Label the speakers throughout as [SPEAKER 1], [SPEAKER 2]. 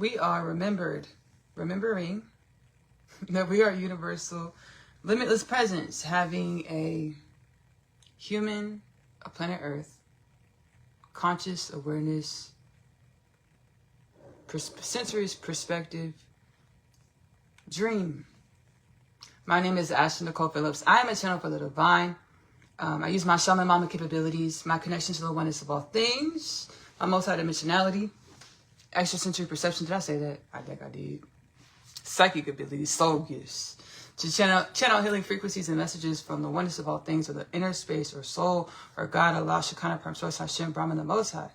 [SPEAKER 1] we are remembering that we are universal, limitless presence, having a human, a planet Earth, conscious awareness, sensory perspective, dream. My name is Ashley Nicole Phillips. I am a channel for the divine. I use my shaman mama capabilities, my connection to the oneness of all things, my multidimensionality, extrasensory perception. Did I say that? I think I did. Psychic abilities, soul gifts, to channel healing frequencies and messages from the oneness of all things, or the inner space, or soul, or God, Allah, Shekinah, Prime Source, Hashem, Brahman, the Most High.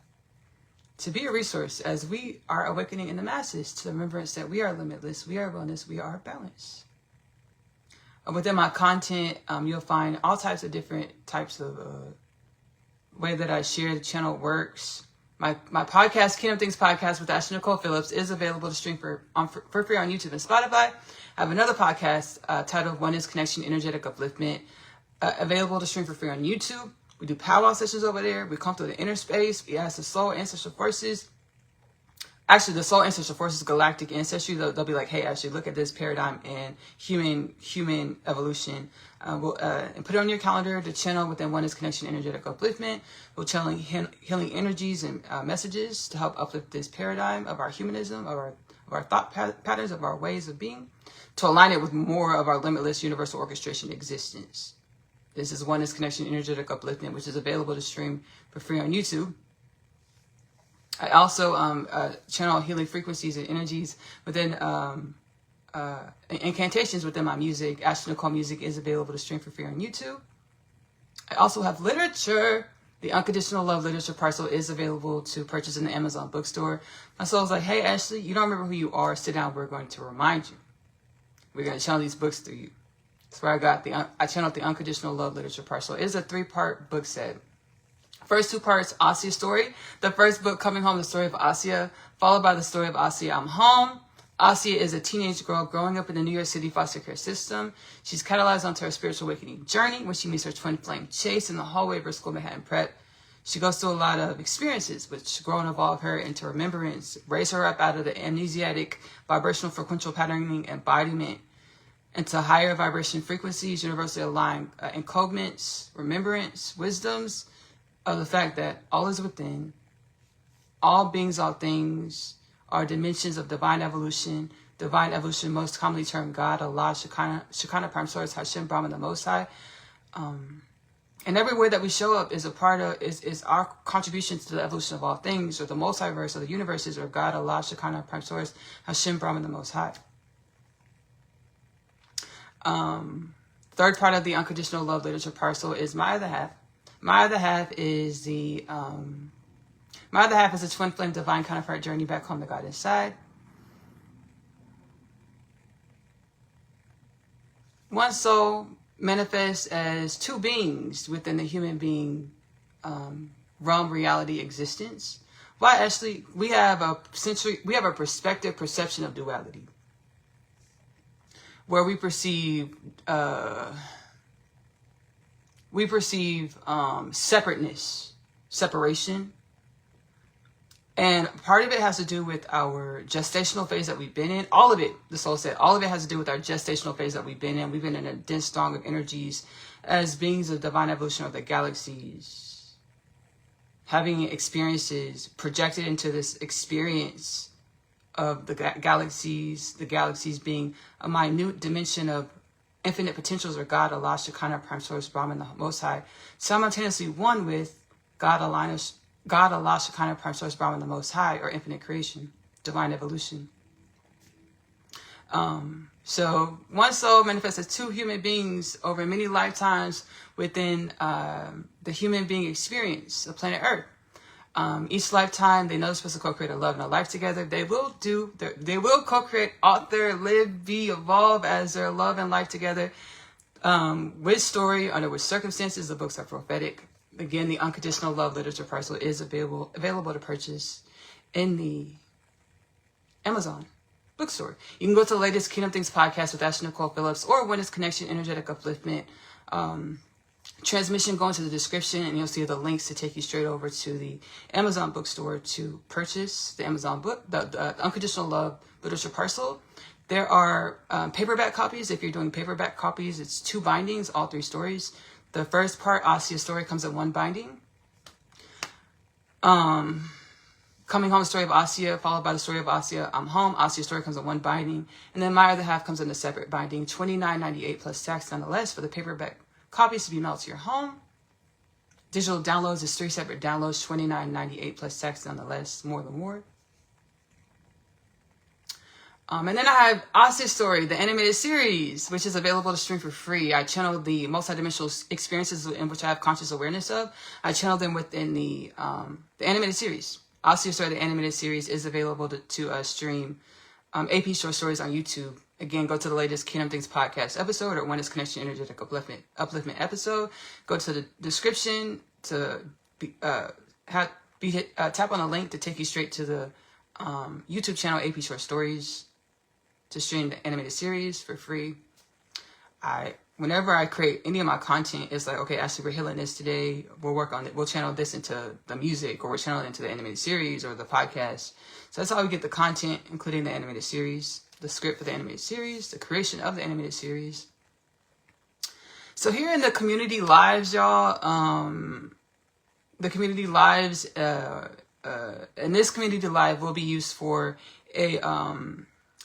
[SPEAKER 1] To be a resource as we are awakening in the masses to the remembrance that we are limitless, we are wellness, we are balance. Within my content, you'll find all types of different types of way that I share. The channel works. My podcast, Kingdom Things Podcast with Ashley Nicole Phillips, is available to stream for free on YouTube and Spotify. I have another podcast titled Oneness, Connection, Energetic Upliftment, available to stream for free on YouTube. We do powwow sessions over there. We come through the inner space. We ask the soul ancestral forces. Actually, the soul ancestral forces, galactic ancestry, they'll be like, hey, Ashley, look at this paradigm in human evolution. And put it on your calendar to channel within Oneness, Connection, Energetic Upliftment. We'll channel healing energies and messages to help uplift this paradigm of our humanism, of our thought patterns, of our ways of being, to align it with more of our limitless universal orchestration existence. This is Oneness, Connection, Energetic Upliftment, which is available to stream for free on YouTube. I also channel healing frequencies and energies within incantations within my music. Ashley Nicole Music is available to stream for free on YouTube. I also have literature. The Unconditional Love Literature Parcel is available to purchase in the Amazon bookstore. My soul's like, hey, Ashley, you don't remember who you are. Sit down. We're going to remind you. We're going to channel these books through you. That's where I channeled the Unconditional Love Literature Parcel. It is a 3-part book set. First 2 parts, Asia's story. The first book, Coming Home, the story of Asia, followed by the story of Asia, I'm Home. Asia is a teenage girl growing up in the New York City foster care system. She's catalyzed onto her spiritual awakening journey when she meets her twin flame Chase in the hallway of her school, Manhattan Prep. She goes through a lot of experiences which grow and evolve her into remembrance, raise her up out of the amnesiatic vibrational frequential patterning embodiment into higher vibration frequencies, universally aligned encodements, remembrance, wisdoms, of the fact that all is within, all beings, all things, are dimensions of divine evolution most commonly termed God, Allah, Shekinah, Prime Source, Hashem, Brahman, the Most High. And everywhere that we show up is a part of, is our contribution to the evolution of all things, or the multiverse, or the universes, or God, Allah, Shekinah, Prime Source, Hashem, Brahman, the Most High. Third part of the Unconditional Love Literature Parcel is My Other Half. My other half is a twin flame divine counterpart journey back home to God inside. One soul manifests as 2 beings within the human being realm, reality, existence. Why, Ashley? We have a perception of duality, where we perceive separateness, separation. And part of it has to do with our gestational phase that we've been in. All of it, the soul said, all of it has to do with our gestational phase that we've been in. We've been in a dense throng of energies as beings of divine evolution of the galaxies, having experiences projected into this experience of the galaxies being a minute dimension of infinite potentials, or God, Allah, Shekinah, Prime Source, Brahman, the Most High, simultaneously one with God, Allah, Shekinah, Prime Source, Brahman, the Most High, or infinite creation, divine evolution. So one soul manifests as 2 human beings over many lifetimes within the human being experience, the planet Earth. Each lifetime, they know they're supposed to co-create a love and a life together. They will co-create, author, live, be, evolve as their love and life together. Which story, under which circumstances, the books are prophetic. Again, the Unconditional Love Literature Parcel is available to purchase in the Amazon bookstore. You can go to the latest Kingdom Things Podcast with Ashley Nicole Phillips, or Oneness, Connection, Energetic Upliftment transmission, go into the description and you'll see the links to take you straight over to the Amazon bookstore to purchase the Amazon book, the Unconditional Love literature parcel. There are paperback copies. If you're doing paperback copies, it's 2 bindings, all 3 stories. The first part, Asia's story, comes in 1 binding. Coming Home, story of Asia, followed by the story of Asia, I'm Home. Asia's story comes in 1 binding. And then My Other Half comes in a separate binding, $29.98 plus tax nonetheless for the paperback copies to be mailed to your home. Digital downloads is 3 separate downloads, $29.98 plus tax nonetheless, more than more. And then I have Asia's Story, the animated series, which is available to stream for free. I channel the multidimensional experiences in which I have conscious awareness of. I channel them within the animated series. Asia's Story, the animated series, is available to stream AP short stories on YouTube. Again, go to the latest Kingdom Things podcast episode or Oneness Connection Energetic Upliftment episode. Go to the description to tap on the link to take you straight to the YouTube channel AP Short Stories to stream the animated series for free. Whenever I create any of my content, it's like, okay, actually, we're healing this today. We'll work on it. We'll channel this into the music, or we'll channel it into the animated series or the podcast. So that's how we get the content, including the animated series, the script for the animated series, the creation of the animated series. So here in the community lives, y'all, the community lives, and this community live will be used for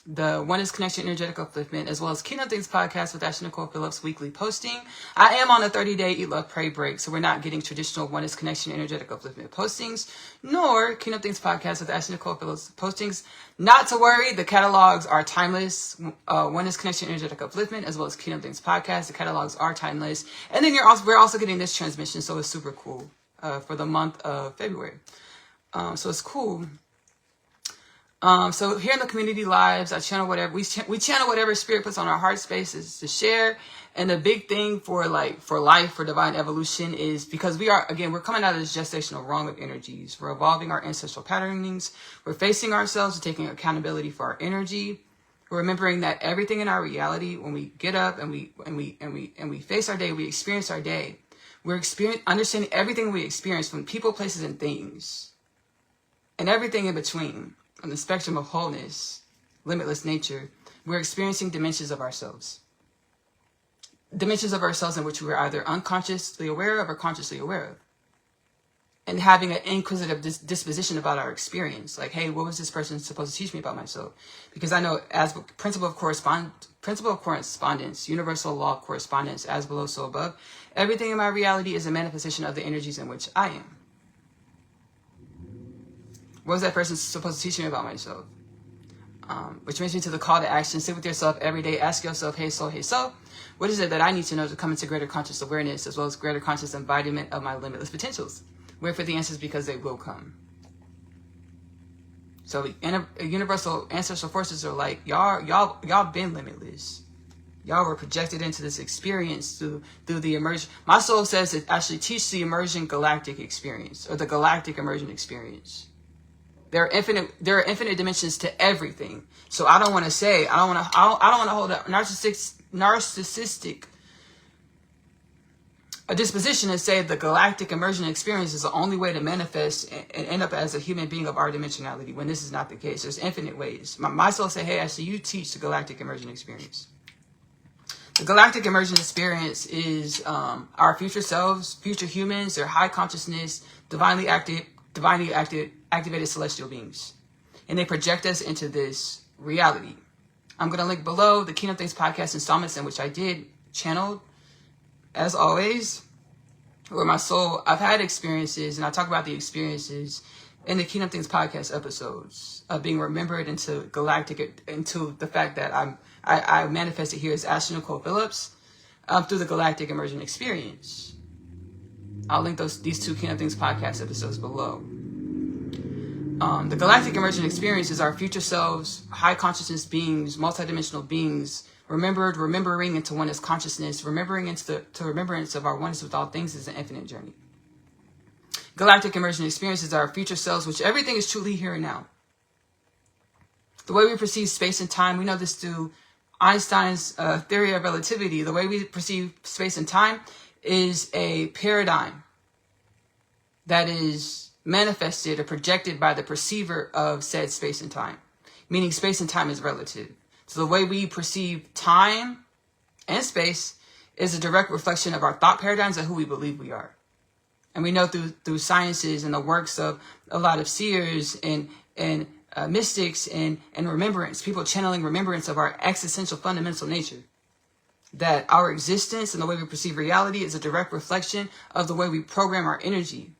[SPEAKER 1] the Oneness Connection Energetic Upliftment, as well as Kingdom Things podcast with Ashley Nicole Phillips weekly posting. I am on a 30-day Eat, Love, Pray break, so we're not getting traditional Oneness Connection Energetic Upliftment postings, nor Kingdom Things podcast with Ashley Nicole Phillips postings. Not to worry, the catalogs are timeless. Oneness Connection Energetic Upliftment, as well as Kingdom Things podcast, the catalogs are timeless. And then we're also getting this transmission, so it's super cool for the month of February. So it's cool. So here in the community lives, I channel whatever we channel whatever spirit puts on our heart spaces to share. And the big thing for life, for divine evolution is because we're coming out of this gestational wrong of energies. We're evolving our ancestral patternings. We're facing ourselves and taking accountability for our energy. We're remembering that everything in our reality, when we get up and we face our day, we experience our day. We're understanding everything we experience from people, places, and things, and everything in between. On the spectrum of wholeness, limitless nature, we're experiencing dimensions of ourselves. Dimensions of ourselves in which we're either unconsciously aware of or consciously aware of. And having an inquisitive disposition about our experience. Like, hey, what was this person supposed to teach me about myself? Because I know as principle of correspondence, universal law of correspondence, as below, so above, everything in my reality is a manifestation of the energies in which I am. What was that person supposed to teach me about myself? Which brings me to the call to action. Sit with yourself every day. Ask yourself, hey soul, what is it that I need to know to come into greater conscious awareness, as well as greater conscious embodiment of my limitless potentials? Wait for the answers, because they will come. So universal ancestral forces are like, y'all been limitless. Y'all were projected into this experience through the immersion. My soul says it actually teach the immersion galactic experience, or the galactic immersion experience. There are infinite dimensions to everything. So I don't want to hold a narcissistic a disposition and say the galactic immersion experience is the only way to manifest and end up as a human being of our dimensionality, when this is not the case. There's infinite ways. My soul say, hey, Ashley, you teach the galactic immersion experience. The galactic immersion experience is our future selves, future humans, their high consciousness, divinely activated celestial beings. And they project us into this reality. I'm going to link below the Kingdom Things podcast installments, in which I did channel, as always, where my soul, I've had experiences, and I talk about the experiences in the Kingdom Things podcast episodes of being remembered into the fact that I manifested here as Ashley Nicole Phillips through the galactic immersion experience. I'll link these 2 Kingdom Things podcast episodes below. The galactic immersion experience is our future selves, high consciousness beings, multidimensional beings, remembering into oneness consciousness, remembering into remembrance of our oneness with all things is an infinite journey. Galactic immersion experience is our future selves, which everything is truly here and now. The way we perceive space and time, we know this through Einstein's theory of relativity. The way we perceive space and time is a paradigm that is manifested or projected by the perceiver of said space and time, meaning space and time is relative. So the way we perceive time and space is a direct reflection of our thought paradigms and who we believe we are. And we know through sciences and the works of a lot of seers and mystics and remembrance, people channeling remembrance of our existential fundamental nature, that our existence and the way we perceive reality is a direct reflection of the way we program our energy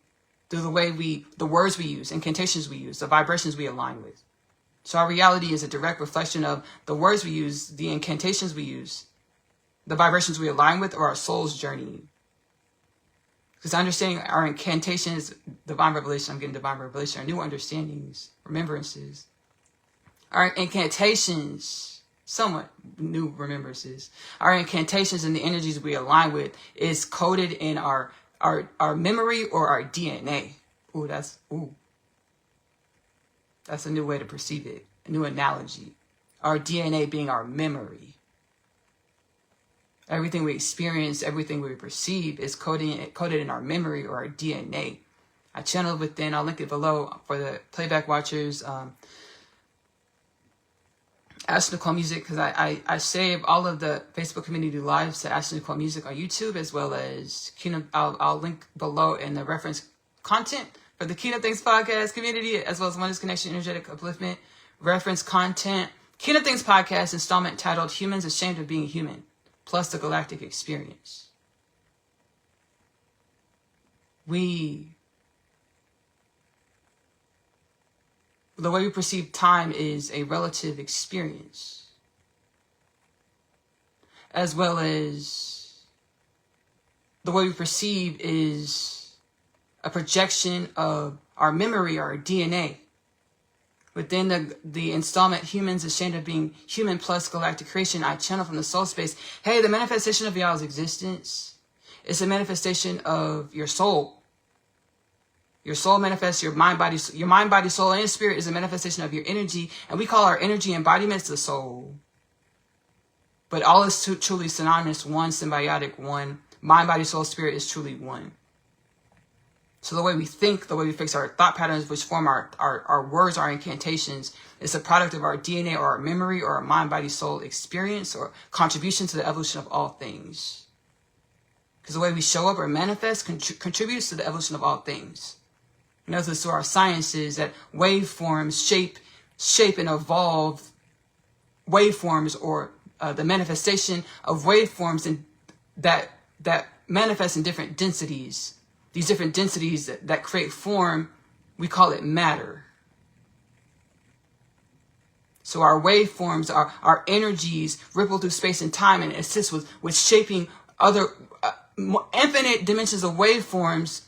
[SPEAKER 1] through the words we use, incantations we use, the vibrations we align with. So our reality is a direct reflection of the words we use, the incantations we use, the vibrations we align with, or our soul's journey. Because understanding our incantations, divine revelation, I'm getting divine revelation, our new understandings, remembrances. Our incantations, somewhat new remembrances. Our incantations and the energies we align with is coded in our memory or our DNA. That's a new way to perceive it, a new analogy. Our DNA being our memory. Everything we experience, everything we perceive is coded in our memory or our DNA. I channel within, I'll link it below for the playback watchers. Ashley Nicole Music, because I save all of the Facebook community lives to Ashley Nicole Music on YouTube, as well as Kingdom. I'll link below in the reference content for the Kingdom Things podcast community, as well as Oneness Connection Energetic Upliftment reference content. Kingdom Things podcast installment titled Humans Ashamed of Being Human, plus the Galactic Experience. The way we perceive time is a relative experience, as well as the way we perceive is a projection of our memory, our DNA. Within the installment, Humans Ashamed of Being Human plus Galactic Creation, I channel from the soul space. Hey, the manifestation of y'all's existence is a manifestation of your soul. Your soul manifests your mind, body, soul, and spirit is a manifestation of your energy. And we call our energy embodiments the soul. But all is truly synonymous, one, symbiotic, one. Mind, body, soul, spirit is truly one. So the way we think, the way we fix our thought patterns, which form our words, our incantations, is a product of our DNA or our memory or our mind, body, soul experience or contribution to the evolution of all things. Because the way we show up or manifest contributes to the evolution of all things. You know, through our sciences that waveforms shape and evolve waveforms, or the manifestation of waveforms and that manifest in different densities. These different densities that create form, we call it matter. So our waveforms, our energies ripple through space and time and assist with shaping other infinite dimensions of waveforms,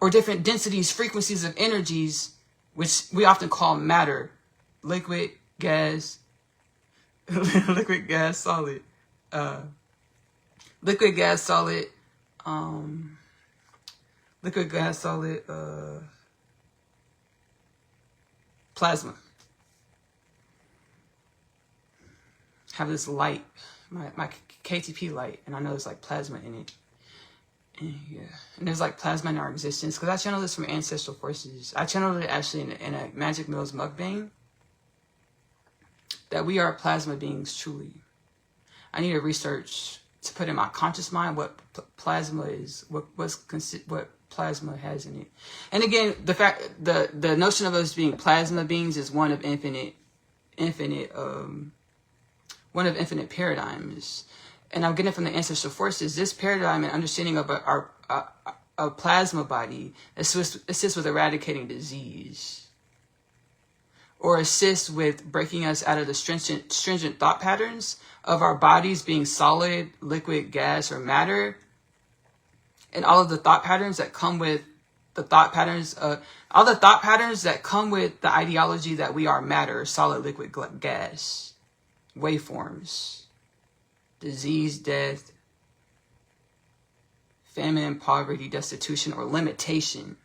[SPEAKER 1] or different densities, frequencies of energies, which we often call matter. Liquid, gas, liquid, gas, solid. Liquid, gas, solid. Liquid, gas, solid. Plasma. Have this light, my KTP light, and I know there's like plasma in it. Yeah, and there's like plasma in our existence, because I channeled this from ancestral forces. I channeled it actually in a Magic Mills Mukbang, that we are plasma beings truly. I need to research to put in my conscious mind what plasma is, what plasma has in it. And again, the notion of us being plasma beings is one of infinite paradigms. And I'm getting it from the ancestral forces. This paradigm and understanding of a plasma body assists with eradicating disease, or assists with breaking us out of the stringent thought patterns of our bodies being solid, liquid, gas, or matter, and all of the thought patterns that come with the thought patterns, all the thought patterns that come with the ideology that we are matter, solid, liquid, gas, waveforms. Disease, death, famine, poverty, destitution, or limitation.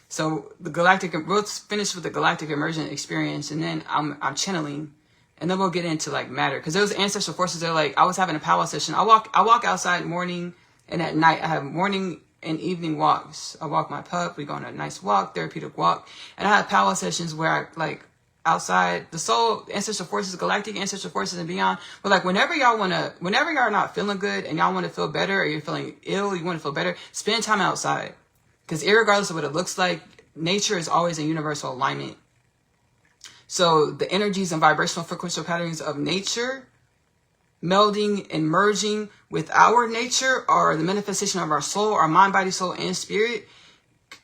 [SPEAKER 1] So we'll finish with the galactic emergent experience, and then I'm channeling And then we'll get into like matter, because those ancestral forces are like, I was having a powwow session. I walk outside morning and at night. I have morning and evening walks. I walk my pup. We go on a nice walk, therapeutic walk. And I have powwow sessions where I like outside the soul, ancestral forces, galactic ancestral forces and beyond. But like whenever y'all are not feeling good and y'all want to feel better, or you're feeling ill, you want to feel better, spend time outside. Because irregardless of what it looks like, nature is always in universal alignment. So the energies and vibrational frequential patterns of nature melding and merging with our nature, are the manifestation of our soul, our mind, body, soul, and spirit,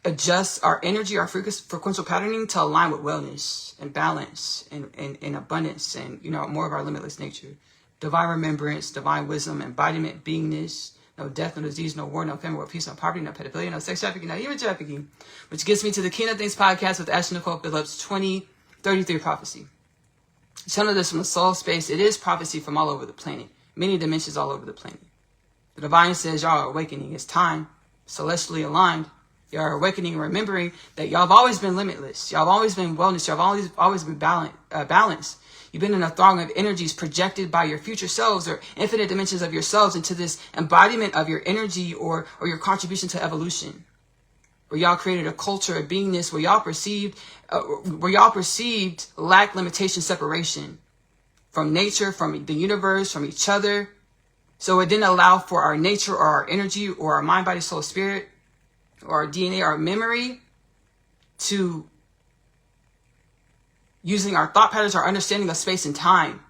[SPEAKER 1] adjust our energy, our frequential patterning to align with wellness and balance and abundance and, you know, more of our limitless nature. Divine remembrance, divine wisdom, embodiment, beingness, no death, no disease, no war, no famine, no peace, no poverty, no pedophilia, no sex trafficking, no human trafficking. Which gets me to the Kingdom Things podcast with Ashley Nicole Phillips, 2033 prophecy. Channel this from the soul space. It is prophecy from all over the planet. Many dimensions all over the planet. The divine says y'all are awakening. It's time. Celestially aligned. Y'all are awakening and remembering that y'all have always been limitless. Y'all have always been wellness. Y'all have always been balanced. You've been in a throng of energies projected by your future selves or infinite dimensions of yourselves into this embodiment of your energy or your contribution to evolution. Where y'all created a culture of beingness where y'all perceived lack, limitation, separation from nature, from the universe, from each other. So it didn't allow for our nature or our energy or our mind, body, soul, spirit, or our DNA, our memory, to using our thought patterns, our understanding of space and time,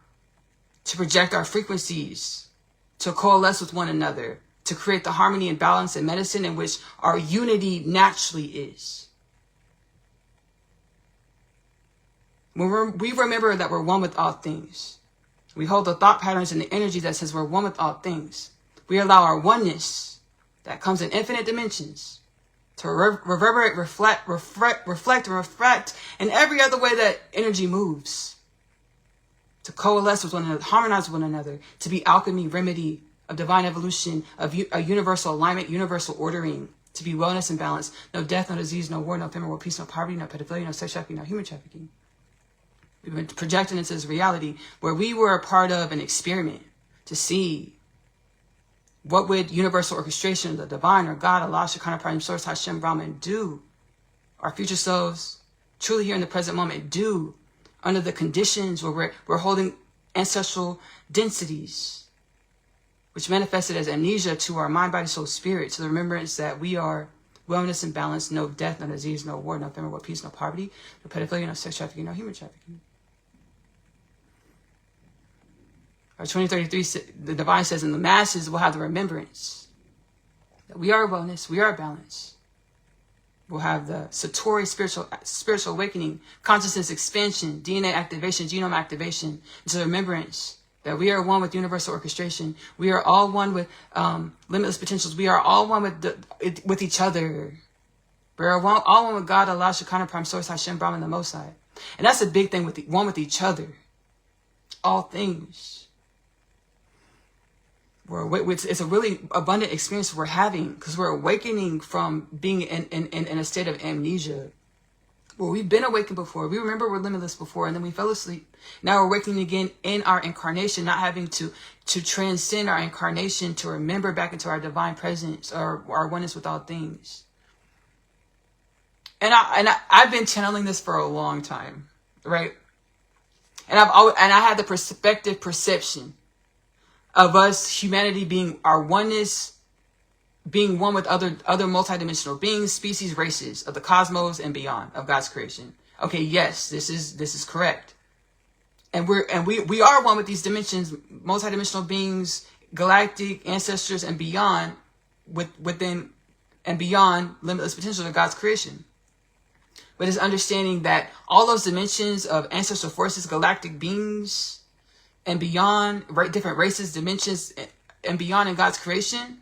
[SPEAKER 1] to project our frequencies, to coalesce with one another, to create the harmony and balance and medicine in which our unity naturally is. When we remember that we're one with all things, we hold the thought patterns and the energy that says we're one with all things. We allow our oneness that comes in infinite dimensions to reverberate, reflect, and every other way that energy moves, to coalesce with one another, harmonize with one another, to be alchemy, remedy of divine evolution, of a universal alignment, universal ordering, to be wellness and balance, no death, no disease, no war, no famine, no peace, no poverty, no pedophilia, no sex trafficking, no human trafficking. We've been projected into this reality where we were a part of an experiment to see what would universal orchestration, the divine or God, Allah, Shekinah, Prime Source, Hashem, Brahman do, our future selves, truly here in the present moment, do under the conditions where we're holding ancestral densities, which manifested as amnesia to our mind, body, soul, spirit, to the remembrance that we are wellness and balance, no death, no disease, no war, no famine, no peace, no poverty, no pedophilia, no sex trafficking, no human trafficking. Our 2033, the divine says, and the masses will have the remembrance that we are wellness, we are balance. We'll have the Satori spiritual awakening, consciousness expansion, DNA activation, genome activation, into the remembrance that we are one with universal orchestration. We are all one with limitless potentials. We are all one with each other. We are all one with God, Allah, Shekinah, Prime Source, Hashem, Brahman, the Most High. And that's a big thing, one with each other. All things. It's a really abundant experience we're having because we're awakening from being in a state of amnesia. Well, we've been awakened before. We remember we're limitless before, and then we fell asleep. Now we're awakening again in our incarnation, not having to transcend our incarnation to remember back into our divine presence or our oneness with all things. And I've been channeling this for a long time, right? And I had the perception of us, humanity, being our oneness, being one with other multidimensional beings, species, races of the cosmos and beyond of God's creation. Okay, yes, this is correct. And we are one with these dimensions, multidimensional beings, galactic ancestors and beyond, within and beyond limitless potential of God's creation. But it's understanding that all those dimensions of ancestral forces, galactic beings, and beyond, different races, dimensions, and beyond in God's creation,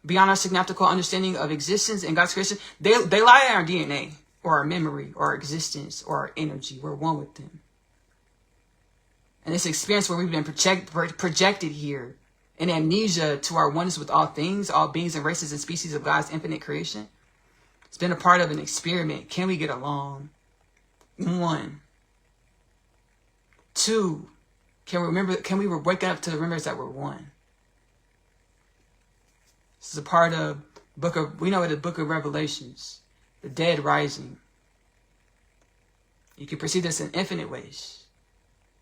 [SPEAKER 1] beyond our synaptical understanding of existence in God's creation, they lie in our DNA or our memory or our existence or our energy. We're one with them. And this experience where we've been projected here in amnesia to our oneness with all things, all beings and races and species of God's infinite creation, it's been a part of an experiment. Can we get along? 1. 2. Can we wake up to the remembrance that we're one? This is a part of we know the book of Revelations, the dead rising. You can perceive this in infinite ways.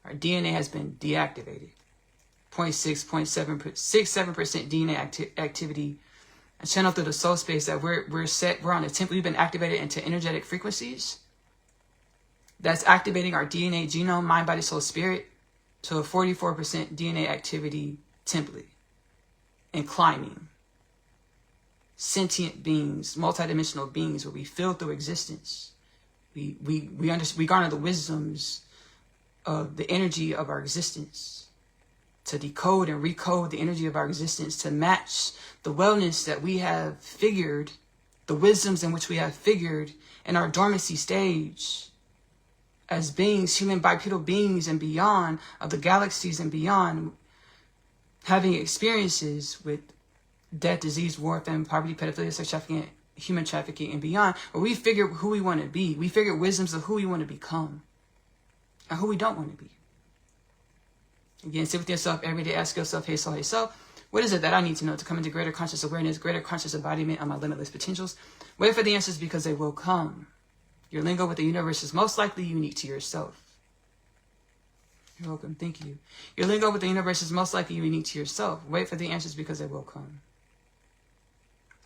[SPEAKER 1] Our DNA has been deactivated. 0.67% DNA activity. A channel through the soul space that we're on a template. We've been activated into energetic frequencies. That's activating our DNA, genome, mind, body, soul, spirit to a 44% DNA activity template and climbing. Sentient beings, multidimensional beings, where we feel through existence. We garner the wisdoms of the energy of our existence to decode and recode the energy of our existence to match the wellness that we have figured, the wisdoms in which we have figured in our dormancy stage as beings, human bipedal beings and beyond of the galaxies and beyond, having experiences with death, disease, war, famine, poverty, pedophilia, sex trafficking, human trafficking, and beyond, where we figure who we want to be. We figure wisdoms of who we want to become and who we don't want to be. Again, sit with yourself every day. Ask yourself, hey soul, what is it that I need to know to come into greater conscious awareness, greater conscious embodiment of my limitless potentials? Wait for the answers because they will come. Your lingo with the universe is most likely unique to yourself. You're welcome. Thank you. Your lingo with the universe is most likely unique to yourself. Wait for the answers because they will come.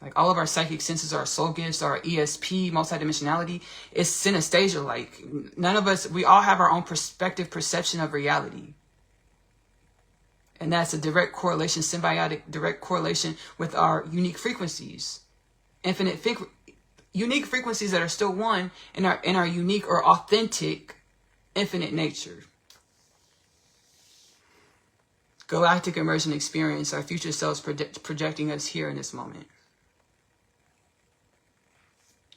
[SPEAKER 1] Like all of our psychic senses, our soul gifts, our ESP, multidimensionality, is synesthesia. Like none of us, we all have our own perspective, perception of reality. And that's a direct correlation, symbiotic direct correlation with our unique frequencies. Unique frequencies that are still one in our unique or authentic infinite nature. Galactic immersion experience, our future selves projecting us here in this moment.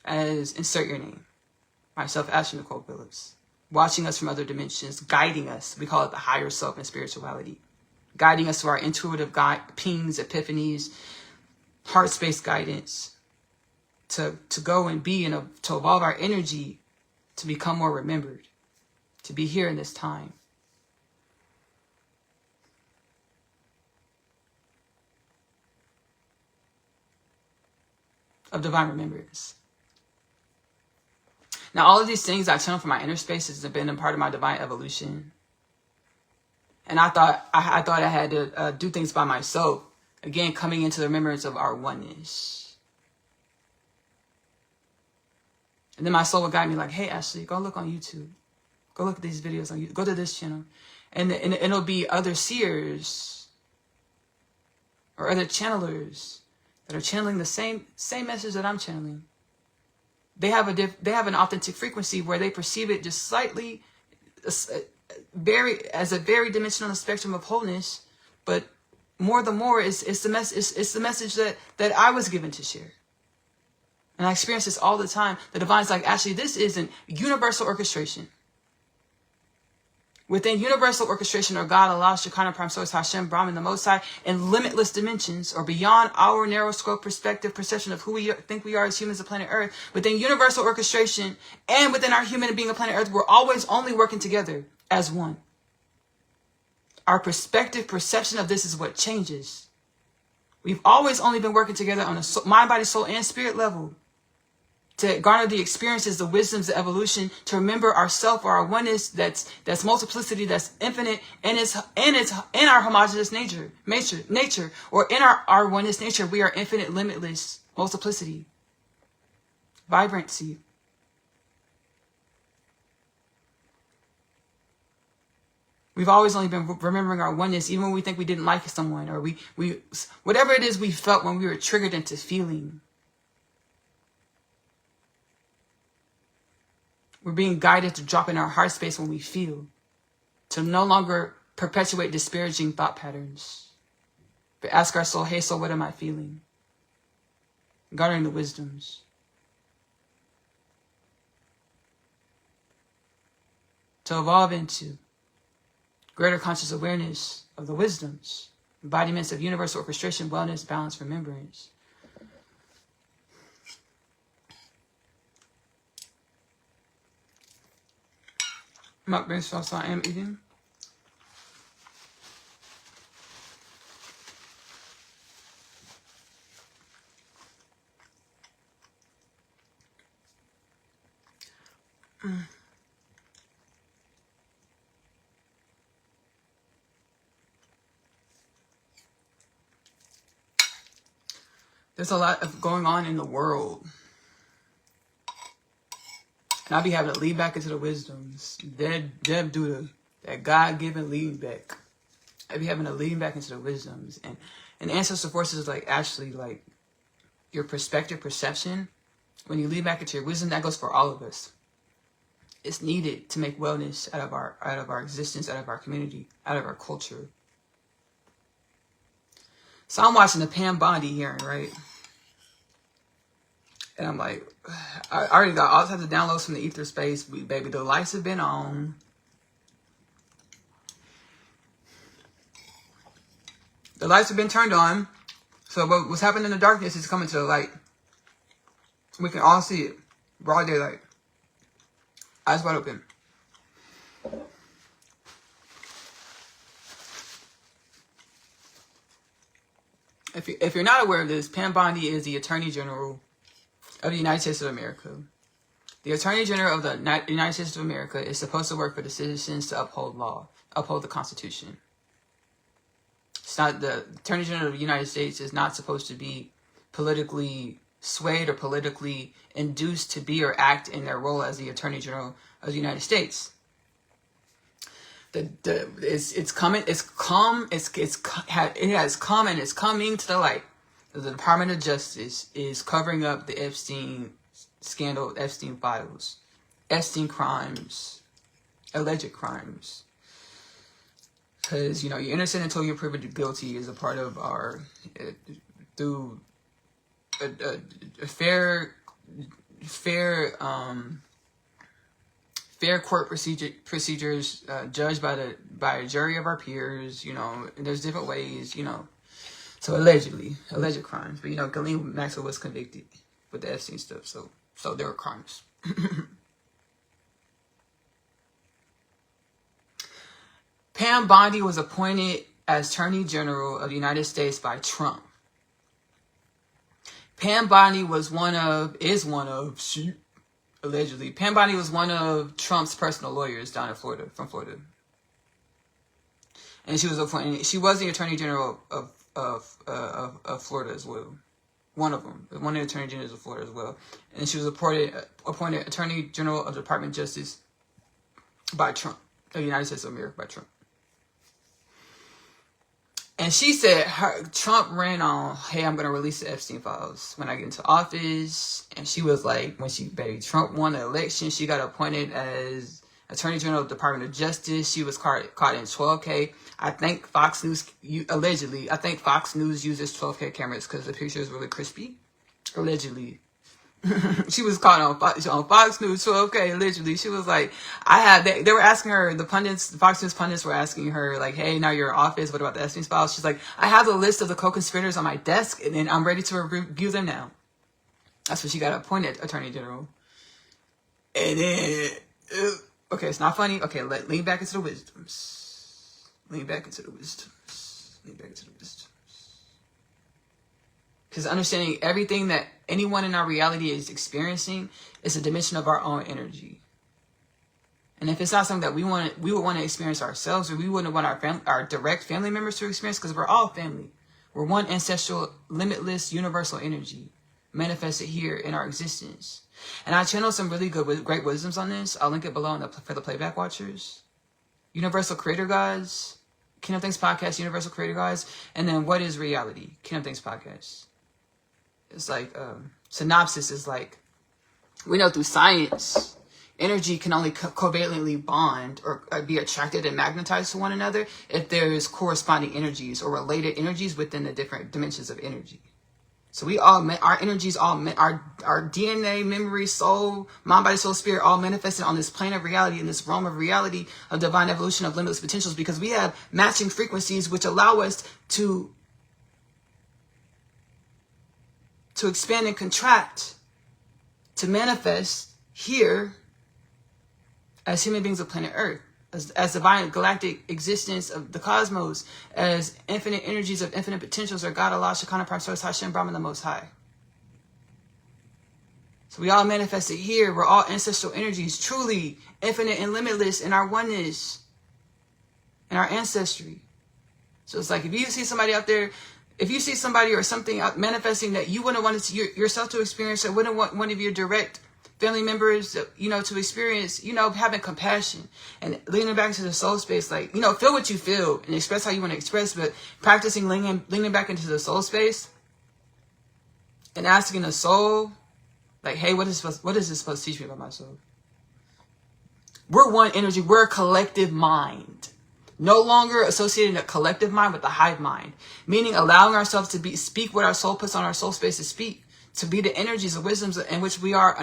[SPEAKER 1] As insert your name. Myself, Ashley Nicole Phillips. Watching us from other dimensions, guiding us. We call it the higher self and spirituality. Guiding us to our intuitive pings, epiphanies, heart space guidance. To go and be and to evolve our energy to become more remembered. To be here in this time. Of divine remembrance. Now, all of these things I channel from my inner spaces have been a part of my divine evolution. And I thought I had to do things by myself. Again, coming into the remembrance of our oneness. And then my soul would guide me like, hey, Ashley, go look on YouTube. Go look at these videos on YouTube. Go to this channel. And it'll be other seers or other channelers that are channeling the same message that I'm channeling. They have an authentic frequency where they perceive it just slightly as a very dimensional spectrum of wholeness, but more is the message that I was given to share. And I experience this all the time. The divine's like, actually, this isn't universal orchestration. Within universal orchestration, or God, Allah, Shekinah, Prime Source, Hashem, Brahman, the Most High, in limitless dimensions, or beyond our narrow scope perspective, perception of who we think we are as humans of planet Earth, within universal orchestration and within our human being of planet Earth, we're always only working together as one. Our perspective, perception of this is what changes. We've always only been working together on a mind, body, soul, and spirit level. To garner the experiences, the wisdoms, the evolution, to remember ourself or our oneness, that's multiplicity, that's infinite, and it's in our homogeneous nature, or in our oneness nature, we are infinite, limitless multiplicity, vibrancy. We've always only been remembering our oneness, even when we think we didn't like someone, or we whatever it is we felt when we were triggered into feeling. We're being guided to drop in our heart space when we feel, to no longer perpetuate disparaging thought patterns, but ask our soul, hey soul, what am I feeling? Garnering the wisdoms. To evolve into greater conscious awareness of the wisdoms, embodiments of universal orchestration, wellness, balance, remembrance. Mukbang sauce I am eating. There's a lot of going on in the world. And I'll be having to lean back into the wisdoms. Them do that God-given lean back. I'll be having to lean back into the wisdoms. And ancestral forces is like actually like your perspective, perception. When you lean back into your wisdom, that goes for all of us. It's needed to make wellness out of our existence, out of our community, out of our culture. So I'm watching the Pam Bondi hearing, right? And I'm like, I already got all types of downloads from the ether space. Baby, the lights have been on. The lights have been turned on. So what's happening in the darkness is coming to the light. We can all see it. Broad daylight. Eyes wide open. If you're not aware of this, Pam Bondi is the Attorney General of the United States of America. The Attorney General of the United States of America is supposed to work for the citizens to uphold law, uphold the Constitution. It's not the Attorney General of the United States is not supposed to be politically swayed or politically induced to be or act in their role as the Attorney General of the United States. It has come and it's coming to the light. The Department of Justice is covering up the Epstein scandal, Epstein files, Epstein crimes, alleged crimes. Because, you know, you're innocent until you're proven guilty is a part of our, through a fair court procedures judged by a jury of our peers, you know, and there's different ways, you know. So alleged crimes. But, you know, Ghislaine Maxwell was convicted with the Epstein stuff. So there were crimes. Pam Bondi was appointed as Attorney General of the United States by Trump. Pam Bondi allegedly, Pam Bondi was one of Trump's personal lawyers down in Florida, from Florida. And she was appointed, she was the Attorney General of Florida as well. One of them, one of the Attorney Generals of Florida as well. And she was appointed Attorney General of the Department of Justice by Trump, of the United States of America by Trump. And she said Trump ran on, hey, I'm going to release the Epstein files when I get into office. And she was like, when Trump won the election, she got appointed as Attorney General of the Department of Justice. She was caught in 12K. I think Fox News, allegedly, Fox News uses 12K cameras because the picture is really crispy. Allegedly. She was caught on Fox News 12K, allegedly. She was like, they were asking her, the Fox News pundits were asking her, like, hey, now you're in office, what about the Epstein files? She's like, I have the list of the co-conspirators on my desk, and then I'm ready to review them now. That's when she got appointed Attorney General. And then, okay, it's not funny. Okay, lean back into the wisdoms. Lean back into the wisdoms. Lean back into the wisdoms. Because understanding everything that anyone in our reality is experiencing is a dimension of our own energy. And if it's not something that we would want to experience ourselves, or we wouldn't want our direct family members to experience, because we're all family. We're one ancestral, limitless, universal energy manifested here in our existence. And I channel some really great wisdoms on this. I'll link it below for the playback watchers. Universal Creator Gods, Kingdom Things Podcast, Universal Creator Gods, and then What is Reality? Kingdom Things Podcast. It's like, synopsis is like, we know through science, energy can only covalently bond or be attracted and magnetized to one another if there is corresponding energies or related energies within the different dimensions of energy. So we all, our energies all, our DNA, memory, soul, mind, body, soul, spirit, all manifested on this plane of reality, in this realm of reality of divine evolution of limitless potentials, because we have matching frequencies which allow us to expand and contract, to manifest here as human beings of planet Earth, as divine galactic existence of the cosmos, as infinite energies of infinite potentials, or God, Allah, Shekinah, Prime Source, Hashem, Brahman, the Most High. So we all manifested here. We're all ancestral energies, truly infinite and limitless in our oneness, in our ancestry. So it's like if you see somebody out there, if you see somebody or something out manifesting that you wouldn't want yourself to experience, or wouldn't want one of your direct family members, you know, to experience, you know, having compassion and leaning back into the soul space, like, you know, feel what you feel and express how you want to express, but practicing leaning back into the soul space and asking the soul, like, hey, what is this supposed to teach me about myself? We're one energy. We're a collective mind. No longer associating a collective mind with the hive mind, meaning allowing ourselves to speak what our soul puts on our soul space to speak, to be the energies and wisdoms in which we are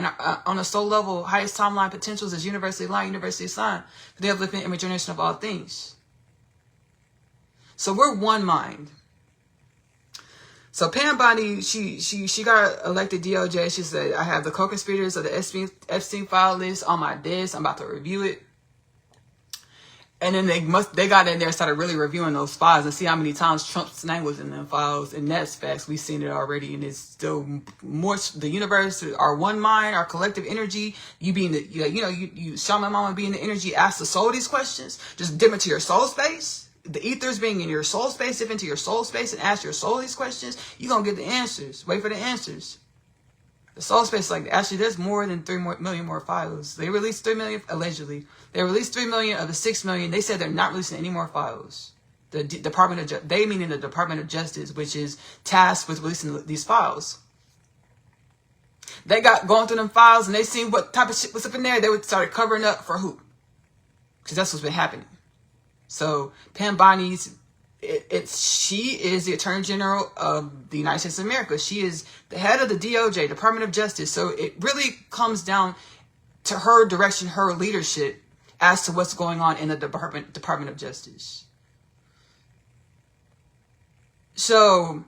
[SPEAKER 1] on a soul level, highest timeline potentials as universally aligned, universally assigned, for the upliftment and regeneration of all things. So we're one mind. So Pam Bondi, she got elected DOJ. She said, I have the co-conspirators of the Epstein file list on my desk. I'm about to review it. And then they got in there and started really reviewing those files and see how many times Trump's name was in them files. And that's facts. We've seen it already. And it's still more the universe, our one mind, our collective energy. You being the, you Shaman Mama being the energy, ask the soul these questions. Just dip into your soul space. The ethers being in your soul space, dip into your soul space and ask your soul these questions. You're going to get the answers. Wait for the answers. The soul space, like, actually, there's more than 3 million more files. They released 3 million, allegedly. They released 3 million of the 6 million. They said they're not releasing any more files. The Department of they meaning the Department of Justice, which is tasked with releasing these files. They got going through them files and they seen what type of shit was up in there. They would start covering up for who? Because that's what's been happening. So Pam Bondi's. She is the Attorney General of the United States of America. She is the head of the DOJ, Department of Justice. So it really comes down to her direction, her leadership as to what's going on in the Department of Justice. So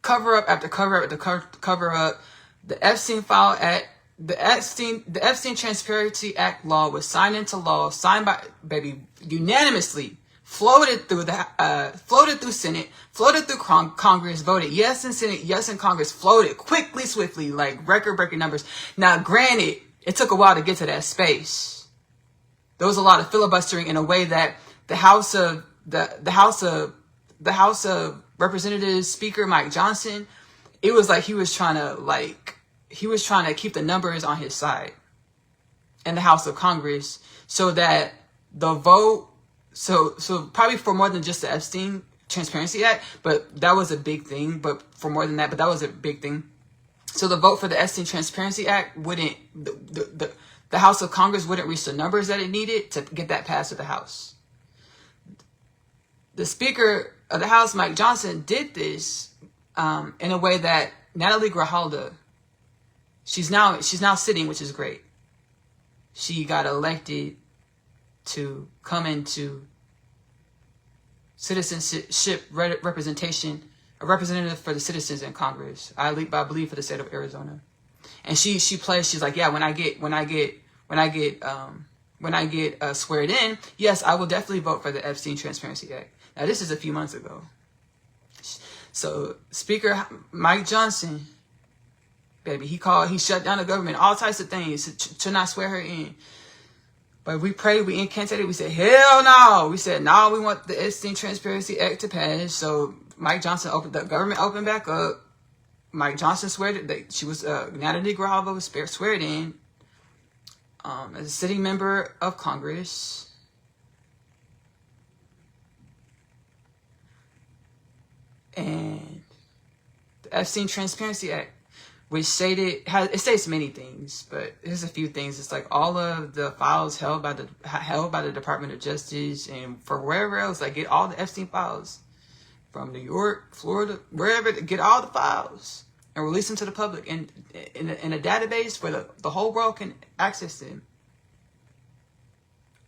[SPEAKER 1] cover up after cover up after cover up, the Epstein File Act, the Epstein Transparency Act law was signed into law, signed by unanimously. Floated through Senate, floated through Congress, voted yes in Senate, yes in Congress, floated quickly, swiftly, like record-breaking numbers. Now, granted, it took a while to get to that space. There was a lot of filibustering in a way that the House of Representatives Speaker Mike Johnson, it was like he was trying to keep the numbers on his side in the House of Congress so that the vote. So probably for more than just the Epstein Transparency Act, but that was a big thing. But for more than that, but that was a big thing. So the vote for the Epstein Transparency Act wouldn't, the House of Congress wouldn't reach the numbers that it needed to get that passed to the House. The Speaker of the House, Mike Johnson, did this in a way that Natalie Grijalda, she's now sitting, which is great. She got elected to come into citizenship representation, a representative for the citizens in Congress. I believe for the state of Arizona, and she's like, yeah, when I get sweared in, yes, I will definitely vote for the Epstein Transparency Act. Now this is a few months ago. So Speaker Mike Johnson, baby, he shut down the government, all types of things to not swear her in. But we prayed, we incantated, we said, hell no. We said, no, we want the Epstein Transparency Act to pass. So Mike Johnson the government opened back up. Mike Johnson she was, Natalie Grijalva was sweared in as a sitting member of Congress. And the Epstein Transparency Act, which it states many things, but here's a few things. It's like all of the files held by the Department of Justice and for wherever else, like get all the Epstein files from New York, Florida, wherever, get all the files and release them to the public in a database where the whole world can access them.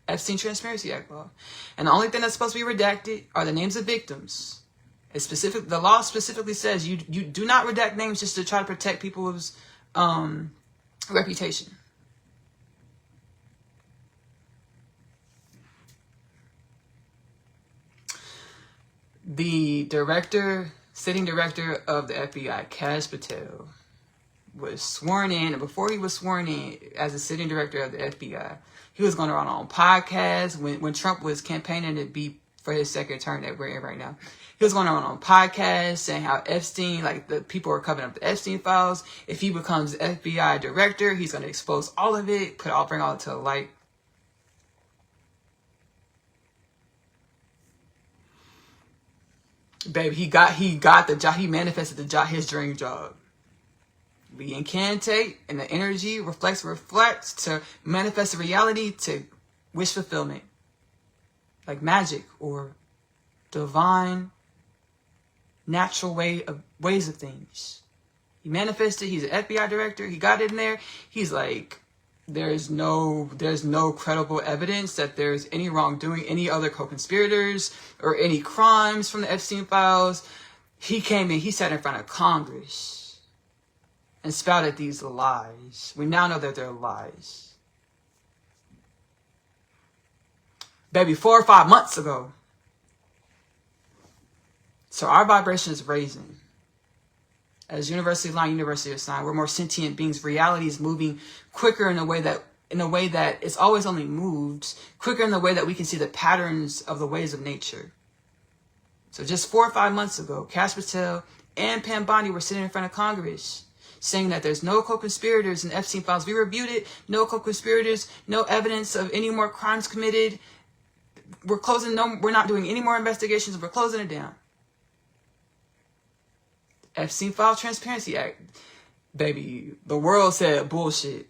[SPEAKER 1] Epstein Transparency Act law. And the only thing that's supposed to be redacted are the names of victims. The law specifically says you do not redact names just to try to protect people's reputation. The sitting director of the FBI, Kash Patel, was sworn in, and before he was sworn in as a sitting director of the FBI, he was going around on podcasts when Trump was campaigning to be for his second term that we're in right now. He was going on podcasts saying how Epstein, like the people are covering up the Epstein files. If he becomes FBI director, he's going to expose all of it, bring all it to light. Baby, he got the job. He manifested the job, his dream job. We incantate, and the energy reflects to manifest a reality to wish fulfillment, like magic or divine, natural ways of things. He manifested. He's an FBI director. He got in there. He's like, there's no credible evidence that there's any wrongdoing, any other co-conspirators, or any crimes from the Epstein files. He came in. He sat in front of Congress and spouted these lies. We now know that they're lies. Baby, 4 or 5 months ago. So our vibration is raising. As universally aligned, universally assigned, we're more sentient beings. Reality is moving quicker in a way that it's always only moved, quicker in the way that we can see the patterns of the ways of nature. So just 4 or 5 months ago, Cash Patel and Pam Bondi were sitting in front of Congress saying that there's no co-conspirators in Epstein files. We reviewed it. No co-conspirators, no evidence of any more crimes committed. We're not doing any more investigations. We're closing it down. Epstein File Transparency Act. Baby, the world said bullshit.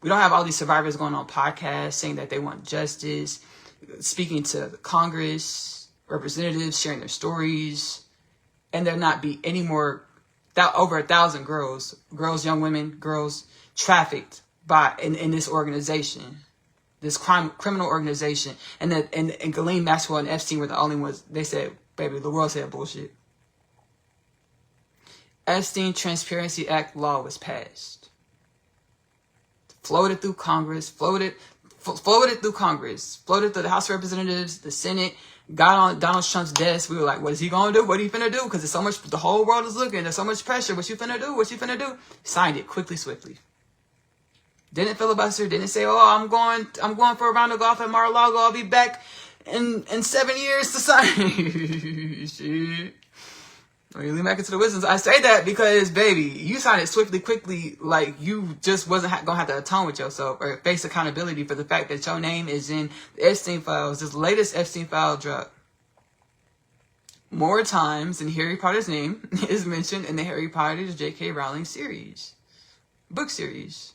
[SPEAKER 1] We don't have all these survivors going on podcasts saying that they want justice, speaking to Congress, representatives, sharing their stories, and there not be any more, over 1,000 girls, young women, girls, trafficked in this organization, this criminal organization. And Ghislaine Maxwell and Epstein were the only ones. They said, baby, the world said bullshit. Epstein Transparency Act law was passed. Floated through Congress, floated through the House of Representatives, the Senate, got on Donald Trump's desk. We were like, what is he going to do? What are you finna do? Because there's so much, the whole world is looking. There's so much pressure. What you finna do? What you finna do? Signed it quickly, swiftly. Didn't filibuster, didn't say, oh, I'm going for a round of golf at Mar-a-Lago. I'll be back in 7 years to sign. Shit. When you lean back into the wisdoms, I say that because, baby, you signed it swiftly, quickly, like you just wasn't going to have to atone with yourself or face accountability for the fact that your name is in the Epstein files. This latest Epstein file drop. More times than Harry Potter's name is mentioned in the Harry Potter's J.K. Rowling series. Book series.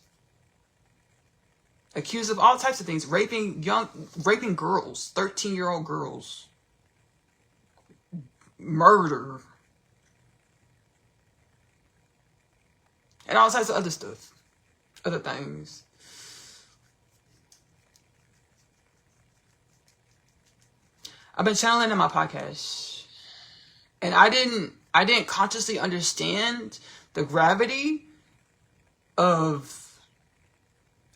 [SPEAKER 1] Accused of all types of things. Raping girls. 13-year-old girls. Murder. And all types of other stuff. Other things. I've been channeling in my podcast. And I didn't consciously understand the gravity of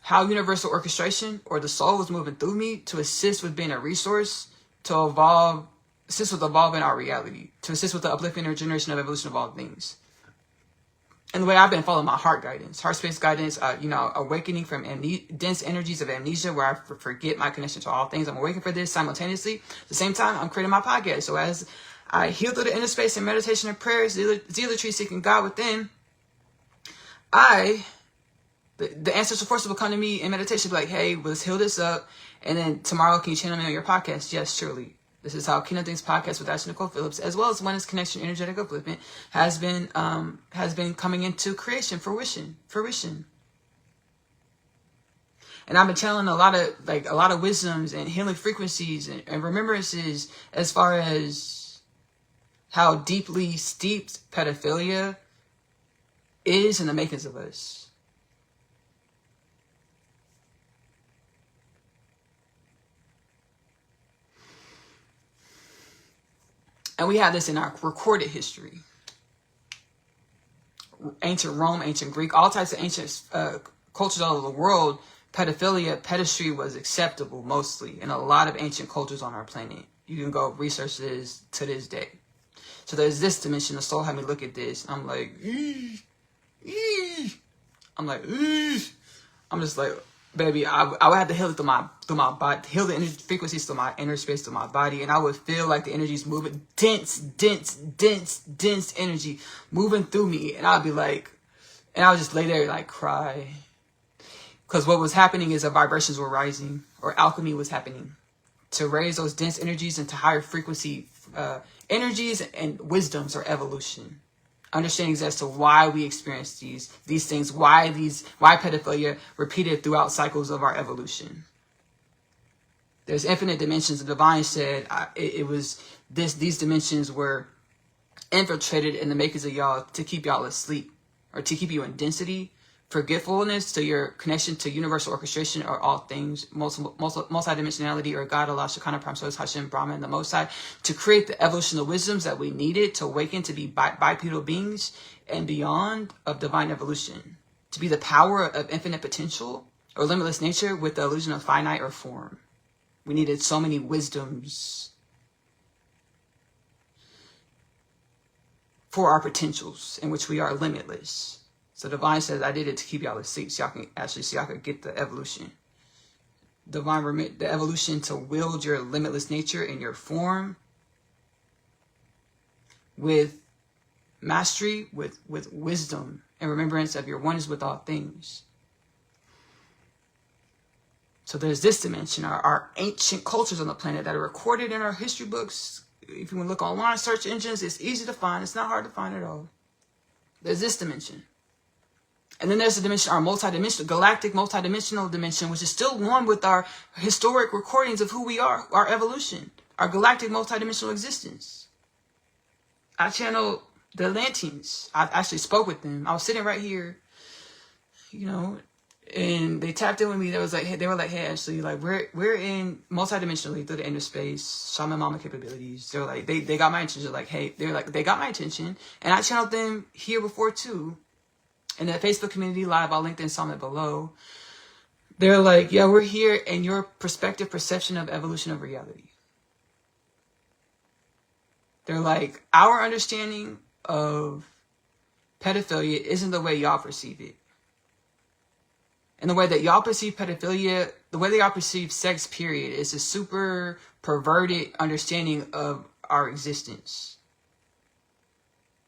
[SPEAKER 1] how universal orchestration or the soul was moving through me to assist with being a resource to assist with evolving our reality, to assist with the uplifting or generation of evolution of all things. And the way I've been following my heart guidance, heart space guidance, awakening from dense energies of amnesia where I forget my connection to all things. I'm awakening for this simultaneously. At the same time, I'm creating my podcast. So as I heal through the inner space and meditation and prayer, zealotry, seeking God within, the ancestral force will come to me in meditation, be like, hey, let's heal this up. And then tomorrow, can you channel me on your podcast? Yes, surely. This is how Kingdom Things podcast with Ashley Nicole Phillips, as well as Oneness Connection Energetic Upliftment, has been coming into fruition. And I've been channeling a lot of wisdoms and healing frequencies and remembrances as far as how deeply steeped pedophilia is in the makings of us. And we have this in our recorded history. Ancient Rome, ancient Greek, all types of ancient cultures all over the world, pedestry was acceptable mostly in a lot of ancient cultures on our planet. You can go research this to this day. So there's this dimension. The soul had me look at this. I'm like, I'm like, "Eesh." I'm just like, baby, I would have to heal it through my body, heal the energy frequencies through my inner space, through my body, and I would feel like the energy's moving, dense energy moving through me, and I'd be like, and I would just lay there like cry, because what was happening is the vibrations were rising, or alchemy was happening, to raise those dense energies into higher frequency energies and wisdoms or evolution. Understandings as to why we experience these things, why pedophilia repeated throughout cycles of our evolution. There's infinite dimensions. The divine said it was these dimensions were infiltrated in the makers of y'all to keep y'all asleep, or to keep you in density, forgetfulness to your connection to universal orchestration or all things, multidimensionality, or God, Allah, Shekinah, Prime Source, Hashem, Brahman, the Most High, to create the evolutional wisdoms that we needed to awaken to be bipedal beings and beyond of divine evolution, to be the power of infinite potential or limitless nature with the illusion of finite or form. We needed so many wisdoms for our potentials in which we are limitless. So divine says, I did it to keep y'all asleep, so y'all could get the evolution. Divine, the evolution to wield your limitless nature in your form with mastery, with wisdom and remembrance of your oneness with all things. So there's this dimension, our ancient cultures on the planet that are recorded in our history books. If you want to look online, search engines, it's easy to find. It's not hard to find at all. There's this dimension. And then there's the dimension, our galactic multidimensional dimension, which is still one with our historic recordings of who we are, our evolution, our galactic multidimensional existence. I channeled the Atlanteans. I actually spoke with them. I was sitting right here, and they tapped in with me. They were like, hey, Ashley, like we're in multidimensionally through the inner space, shaman mama capabilities. They're like, they got my attention. They're like, hey, they got my attention, and I channeled them here before too. In the Facebook community live, I'll link the installment below. They're like, yeah, we're here in your perspective, perception of evolution of reality. They're like, our understanding of pedophilia isn't the way y'all perceive it. And the way that y'all perceive pedophilia, the way that y'all perceive sex, period, is a super perverted understanding of our existence.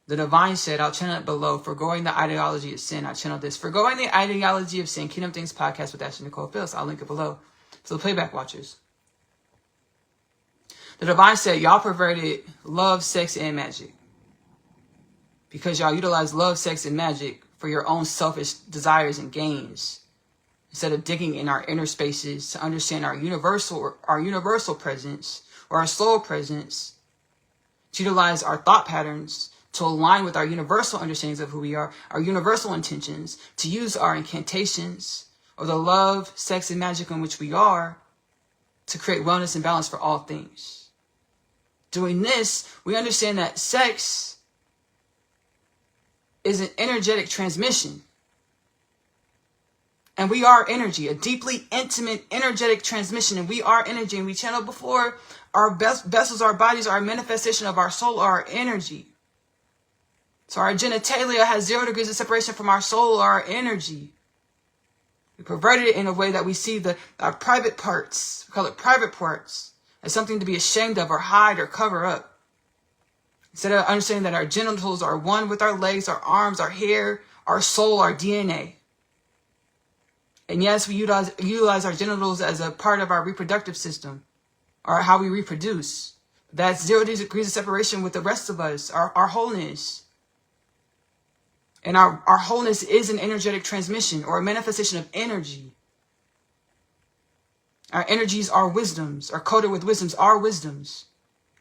[SPEAKER 1] The divine said, I'll channel it below, forgoing the ideology of sin. I channeled this, forgoing the ideology of sin, Kingdom Things podcast with Ashley Nicole Phillips. I'll link it below for the playback watchers. The divine said, y'all perverted love, sex, and magic. Because y'all utilize love, sex, and magic for your own selfish desires and gains, instead of digging in our inner spaces to understand our universal presence, or our soul presence, to utilize our thought patterns to align with our universal understandings of who we are, our universal intentions, to use our incantations, or the love, sex, and magic in which we are, to create wellness and balance for all things. Doing this, we understand that sex is an energetic transmission. And we are energy, a deeply intimate, energetic transmission. And we are energy. And we channeled before, our vessels, our bodies, our manifestation of our soul, our energy. So our genitalia has 0 degrees of separation from our soul, our energy. We perverted it in a way that we see our private parts, we call it private parts, as something to be ashamed of or hide or cover up. Instead of understanding that our genitals are one with our legs, our arms, our hair, our soul, our DNA. And yes, we utilize our genitals as a part of our reproductive system, or how we reproduce. That's 0 degrees of separation with the rest of us, our wholeness. And our wholeness is an energetic transmission, or a manifestation of energy. Our energies are wisdoms, are coded with wisdoms, are wisdoms,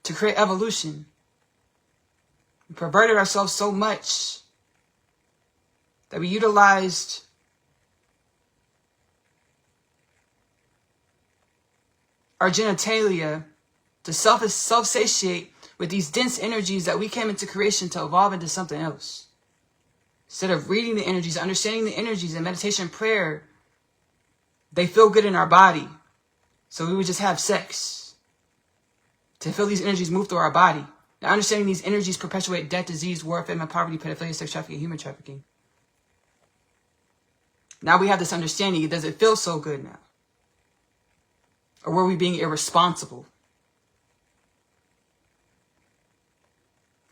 [SPEAKER 1] to create evolution. We perverted ourselves so much that we utilized our genitalia to self-satiate with these dense energies that we came into creation to evolve into something else. Instead of reading the energies, understanding the energies in meditation, prayer, they feel good in our body. So we would just have sex to feel these energies move through our body. Now, understanding these energies perpetuate death, disease, war, famine, poverty, pedophilia, sex trafficking, human trafficking. Now we have this understanding. Does it feel so good now? Or were we being irresponsible?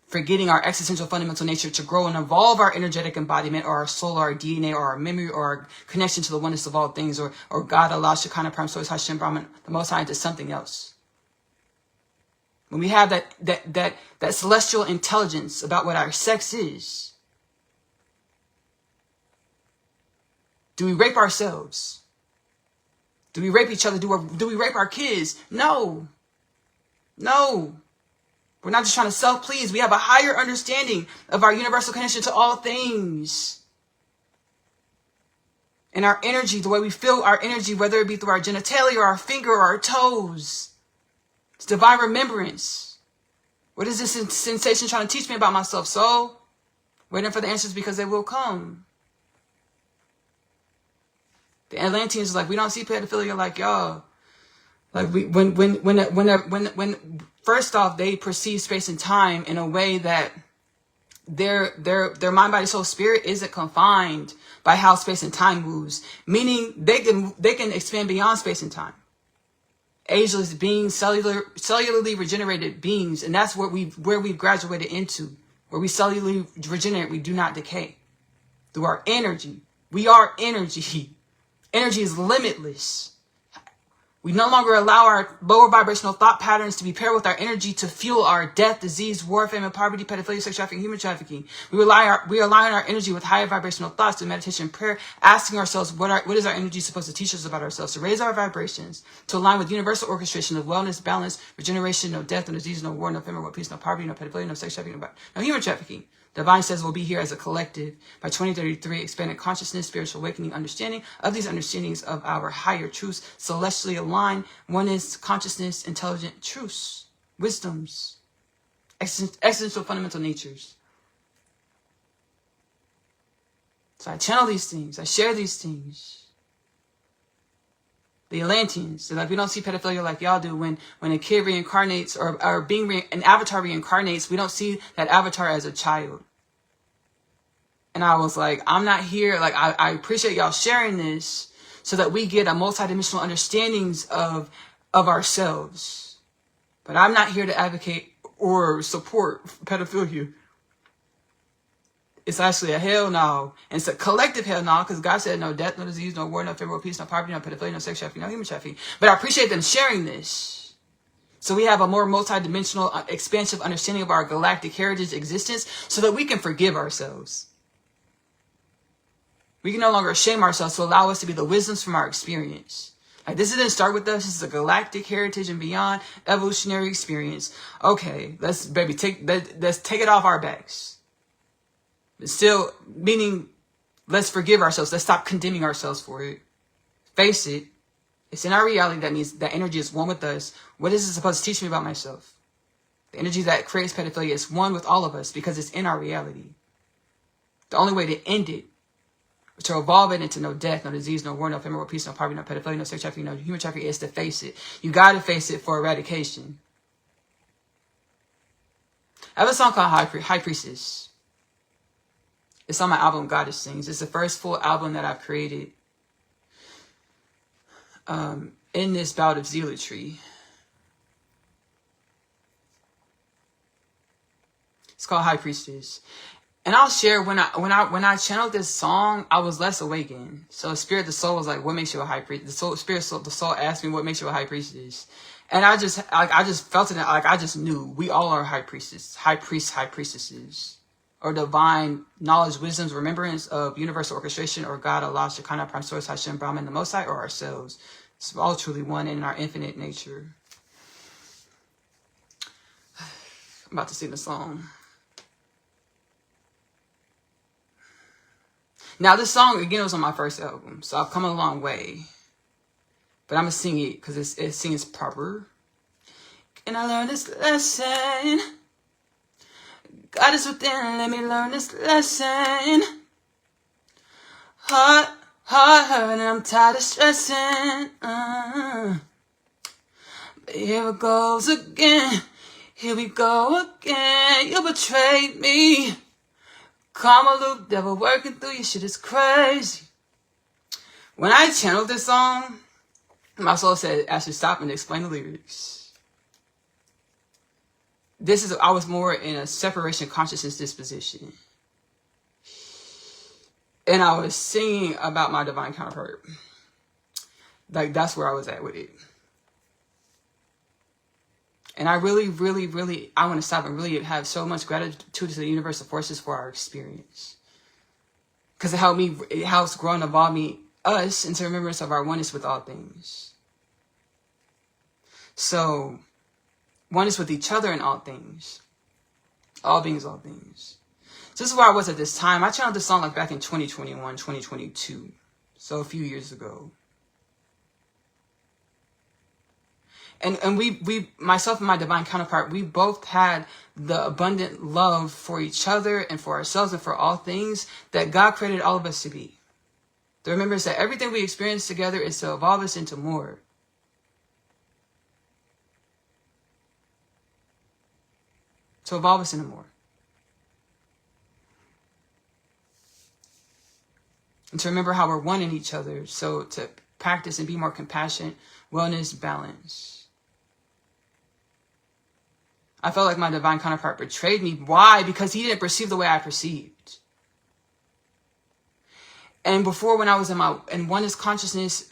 [SPEAKER 1] Forgetting our existential fundamental nature to grow and evolve our energetic embodiment or our soul or our DNA or our memory or our connection to the oneness of all things or God, Allah, Shekinah, Prime Source, Hashem, Brahman, the Most High, into something else. When we have that celestial intelligence about what our sex is, do we rape ourselves? Do we rape each other? Do we rape our kids? No. No. We're not just trying to self-please. We have a higher understanding of our universal connection to all things. And our energy, the way we feel our energy, whether it be through our genitalia or our finger or our toes. It's divine remembrance. What is this sensation trying to teach me about myself? So, waiting for the answers because they will come. The Atlanteans are like, we don't see pedophilia like y'all. Like when first off, they perceive space and time in a way that their mind, body, soul, spirit isn't confined by how space and time moves. Meaning they can expand beyond space and time. Ageless beings, cellularly regenerated beings, and that's where we've graduated into. Where we cellularly regenerate, we do not decay. Through our energy. We are energy. Energy is limitless. We no longer allow our lower vibrational thought patterns to be paired with our energy to fuel our death, disease, war, famine, poverty, pedophilia, sex trafficking, human trafficking. We align our energy with higher vibrational thoughts through meditation and prayer, asking ourselves what is our energy supposed to teach us about ourselves, to raise our vibrations, to align with universal orchestration of wellness, balance, regeneration, no death, no disease, no war, no famine, no peace, no poverty, no pedophilia, no sex trafficking, no human trafficking. Divine says we'll be here as a collective by 2033, expanded consciousness, spiritual awakening, understanding of these understandings of our higher truths, celestially aligned, oneness, consciousness, intelligent truths, wisdoms, existential fundamental natures. So I channel these things, I share these things. The Atlanteans, they're like, we don't see pedophilia like y'all do. When a kid reincarnates or an avatar reincarnates, we don't see that avatar as a child. And I was like, I'm not here. Like, I appreciate y'all sharing this so that we get a multidimensional understandings of ourselves. But I'm not here to advocate or support pedophilia. It's actually a hell no. And it's a collective hell no, because God said no death, no disease, no war, no famine, no peace, no poverty, no pedophilia, no sex trafficking, no human trafficking. But I appreciate them sharing this. So we have a more multidimensional, expansive understanding of our galactic heritage existence so that we can forgive ourselves. We can no longer shame ourselves to allow us to be the wisdoms from our experience. Like, this didn't start with us. This is a galactic heritage and beyond evolutionary experience. Okay, let's take it off our backs. Still, meaning, let's forgive ourselves. Let's stop condemning ourselves for it. Face it. It's in our reality. That means that energy is one with us. What is it supposed to teach me about myself? The energy that creates pedophilia is one with all of us because it's in our reality. The only way to end it, to evolve it into no death, no disease, no war, no famine, no peace, no poverty, no pedophilia, no sex trafficking, no human trafficking, is to face it. You got to face it for eradication. I have a song called High Priestess. It's on my album, Goddess Sings. It's the first full album that I've created in this bout of zealotry. It's called High Priestess. And I'll share when I channeled this song, I was less awakened. So Spirit, the soul was like, what makes you a high priest? The soul asked me, what makes you a high priestess? And I just felt it, like I just knew we all are high priestesses, high priestesses. Or divine knowledge, wisdoms, remembrance of universal orchestration, or God, Allah, Shekinah, Prime Source, Hashem, Brahman, the Most High, or ourselves. It's all truly one in our infinite nature. I'm about to sing the song. Now, this song, again, was on my first album, so I've come a long way. But I'm going to sing it because it sings proper. Can I learn this lesson? God is within, let me learn this lesson. Heart, and I'm tired of stressing. But here it goes again. Here we go again. You betrayed me. Karma loop, devil working through you. Shit is crazy. When I channeled this song, my soul said, "Ashley, stop and explain the lyrics." I was more in a separation consciousness disposition. And I was singing about my divine counterpart. Like, that's where I was at with it. And I really, really, really, I want to stop and really have so much gratitude to the universal forces for our experience. Because it helps grow and evolve us into remembrance of our oneness with all things. So, oneness with each other in all things. All beings, all things. So this is where I was at this time. I channeled this song like back in 2021, 2022. So a few years ago. And we, myself and my divine counterpart, we both had the abundant love for each other and for ourselves and for all things that God created all of us to be. The remembrance that everything we experience together is to evolve us into more. To evolve us into more. And to remember how we're one in each other. So to practice and be more compassionate, wellness, balance. I felt like my divine counterpart betrayed me. Why? Because he didn't perceive the way I perceived. And before, when I was in oneness consciousness,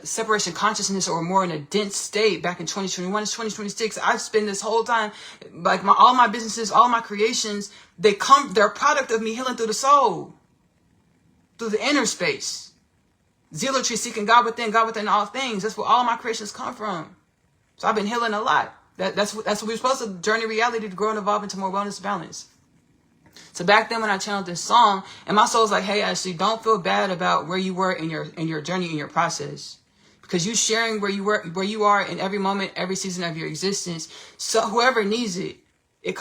[SPEAKER 1] separation consciousness, or more in a dense state back in 2021 to 2026, I've spent this whole time, like all my businesses, all my creations, they're a product of me healing through the soul, through the inner space. Zealotry, seeking God within all things. That's where all my creations come from. So I've been healing a lot. That's what we're supposed to journey reality to grow and evolve into more wellness, balance. So back then when I channeled this song, and my soul's like, hey, Ashley, don't feel bad about where you were in your journey, in your process. Because you sharing where you are in every moment, every season of your existence. So whoever needs it,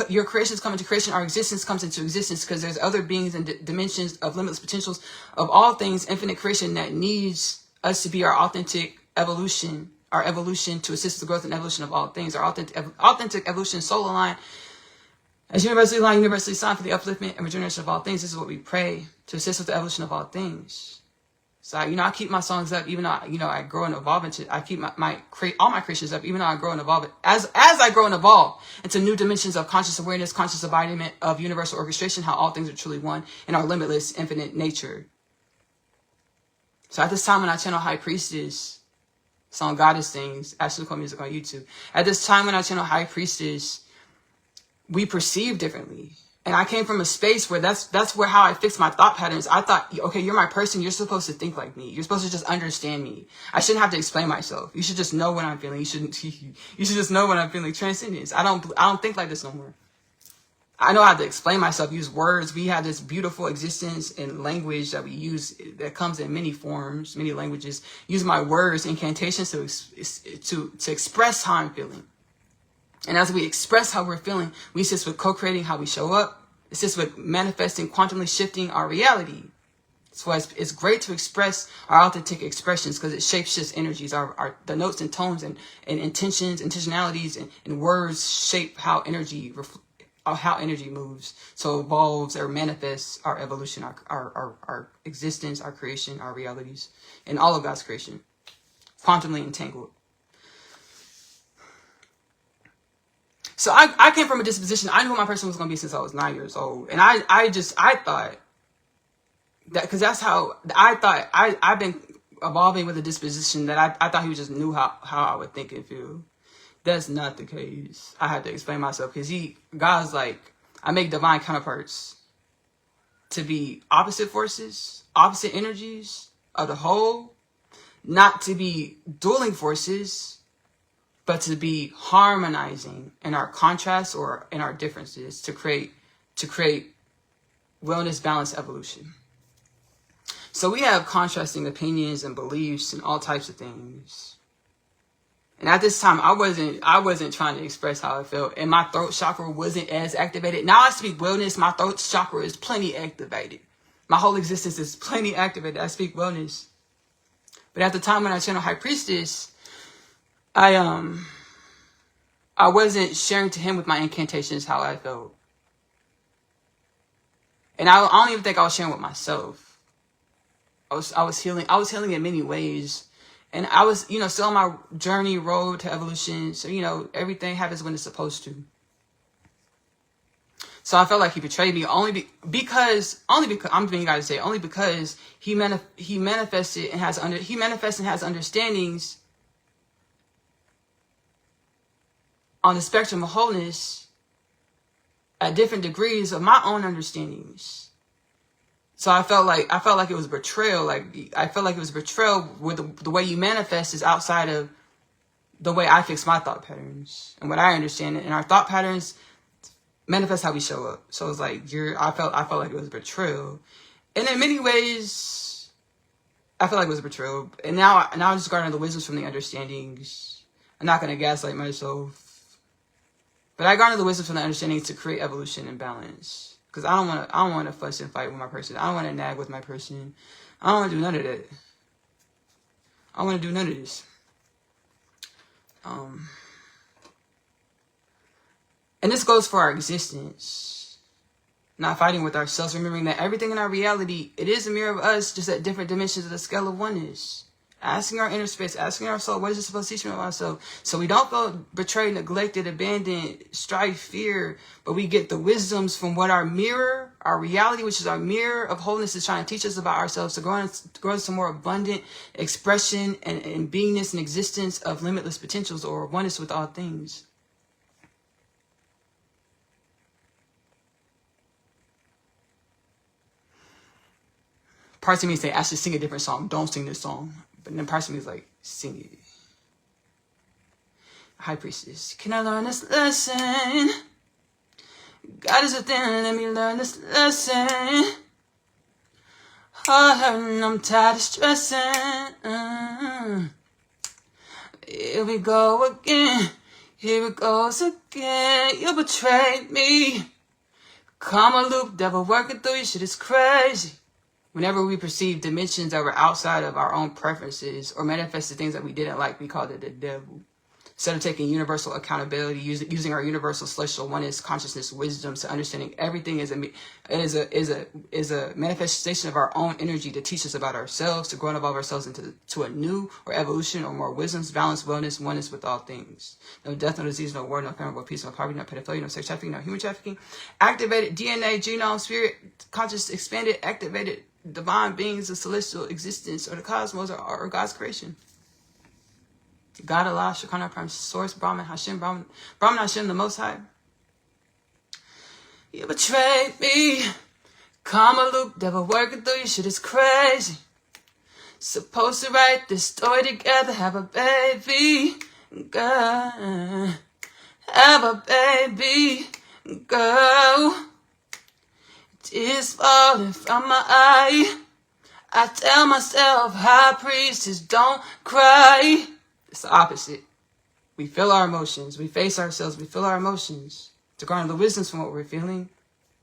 [SPEAKER 1] your creations come into creation, our existence comes into existence, because there's other beings and dimensions of limitless potentials of all things, infinite creation that needs us to be our authentic evolution, our evolution to assist the growth and evolution of all things, our authentic evolution, soul aligned, as universally aligned, universally signed for the upliftment and regeneration of all things. This is what we pray, to assist with the evolution of all things. So, I keep my songs up, even though, I grow and evolve I keep all my creations up, even though I grow and evolve as I grow and evolve into new dimensions of conscious awareness, conscious embodiment of universal orchestration, how all things are truly one in our limitless, infinite nature. So at this time when I channel High Priestess, song Goddess Things, Ashley Nicole Music on YouTube. At this time when I channel High Priestess, we perceive differently. And I came from a space where that's where how I fixed my thought patterns. I thought, okay, you're my person. You're supposed to think like me. You're supposed to just understand me. I shouldn't have to explain myself. You should just know what I'm feeling. You should just know what I'm feeling. Transcendence. I don't think like this no more. I know how to explain myself, use words. We have this beautiful existence and language that we use that comes in many forms, many languages. Use my words, incantations to express how I'm feeling. And as we express how we're feeling, we assist with co-creating how we show up, assist with manifesting, quantumly shifting our reality. So it's great to express our authentic expressions because it shapeshifts energies. The notes and tones and intentions, intentionalities and words shape how energy moves. So it evolves or manifests our evolution, our existence, our creation, our realities, and all of God's creation. Quantumly entangled. So I came from a disposition. I knew who my person was going to be since I was 9 years old. And I thought that, because that's how I thought, I've been evolving with a disposition that I thought he just knew how I would think and feel. That's not the case. I had to explain myself because God's like, I make divine counterparts to be opposite forces, opposite energies of the whole, not to be dueling forces, but to be harmonizing in our contrasts or in our differences to create wellness, balance, evolution. So we have contrasting opinions and beliefs and all types of things. And at this time, I wasn't trying to express how I felt, and my throat chakra wasn't as activated. Now I speak wellness. My throat chakra is plenty activated. My whole existence is plenty activated. I speak wellness. But at the time when I channel High Priestess, I wasn't sharing to him with my incantations how I felt. And I don't even think I was sharing with myself. I was healing in many ways. And I was, you know, still on my journey, road to evolution. So, you know, everything happens when it's supposed to. So I felt like he betrayed me only because I'm being guys say only because he manifested and has understandings on the spectrum of wholeness at different degrees of my own understandings. So I felt like it was betrayal. Like I felt like it was betrayal with the way you manifest is outside of the way I fix my thought patterns and what I understand. And our thought patterns manifest how we show up. So it's like I felt like it was betrayal. And in many ways, I felt like it was betrayal. And now I'm just garnering the wisdoms from the understandings. I'm not gonna gaslight myself. But I garner the wisdom from the understanding to create evolution and balance. Because I don't want to fuss and fight with my person. I don't want to nag with my person. I don't want to do none of that. I don't want to do none of this. And this goes for our existence. Not fighting with ourselves. Remembering that everything in our reality, it is a mirror of us, just at different dimensions of the scale of oneness. Asking our inner space, asking our soul, what is it supposed to teach me about ourselves? So we don't feel betrayed, neglected, abandoned, strife, fear, but we get the wisdoms from what our mirror, our reality, which is our mirror of wholeness, is trying to teach us about ourselves to grow into more abundant expression and beingness and existence of limitless potentials or oneness with all things. Parts of me say, I should sing a different song. Don't sing this song. But then parts of me is like, sing it. High Priestess. Can I learn this lesson? God is within. Let me learn this lesson. Oh, I'm tired of stressing. Here we go again. Here it goes again. You betrayed me. Karma loop, devil working through you. Shit is crazy. Whenever we perceive dimensions that were outside of our own preferences or manifested things that we didn't like, we called it the devil. Instead of taking universal accountability, using our universal celestial oneness consciousness wisdom to understanding everything is a manifestation of our own energy to teach us about ourselves, to grow and evolve ourselves to a new or evolution or more wisdoms, balance, wellness, oneness with all things. No death, no disease, no war, no famine, no peace, no poverty, no pedophilia, no sex trafficking, no human trafficking. Activated DNA, genome, spirit, conscious, expanded, activated divine beings of celestial existence or the cosmos or God's creation. God, Allah, Shekinah, Prime, Source, Brahman, Hashem, Brahman, Hashem, the Most High. You betrayed me. Karma loop, devil working through you. Shit is crazy. Supposed to write this story together, have a baby, girl. Have a baby, girl. Tears falling from my eye. I tell myself, high priestess, don't cry. It's the opposite. We feel our emotions. We face ourselves. We feel our emotions. To garner the wisdoms from what we're feeling.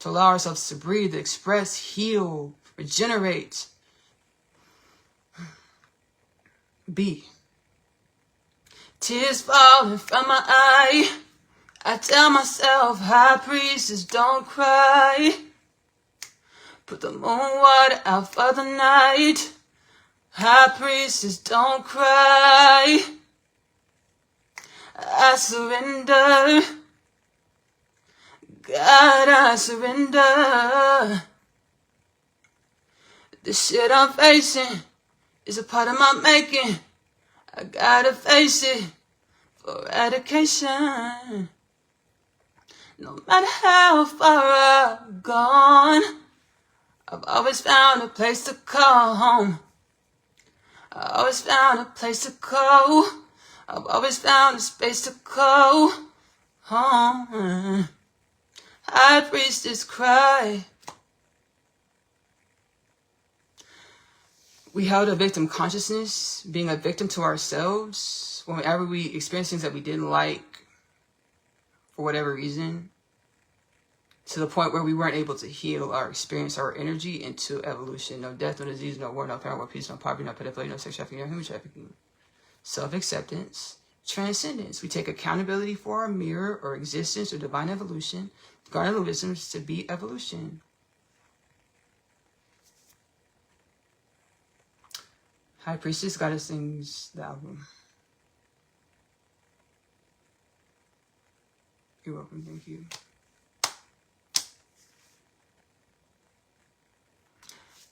[SPEAKER 1] To allow ourselves to breathe, express, heal, regenerate. Be. Tears falling from my eye. I tell myself, high priestess, don't cry. Put the moon water out for the night. High priestess, don't cry. I surrender. God, I surrender. The shit I'm facing is a part of my making. I gotta face it for eradication. No matter how far I've gone, I've always found a place to call home. I always found a place to go. I've always found a space to go home. High priestess cry. We held a victim consciousness, being a victim to ourselves whenever we experience things that we didn't like for whatever reason, to the point where we weren't able to heal our experience, our energy into evolution. No death, no disease, no war, no famine, no peace, no poverty, no pedophilia, no sex trafficking, no human trafficking. Self-acceptance, transcendence. We take accountability for our mirror or existence or divine evolution, garner the wisdoms to be evolution. High Priestess Goddess sings the album. You're welcome. Thank you.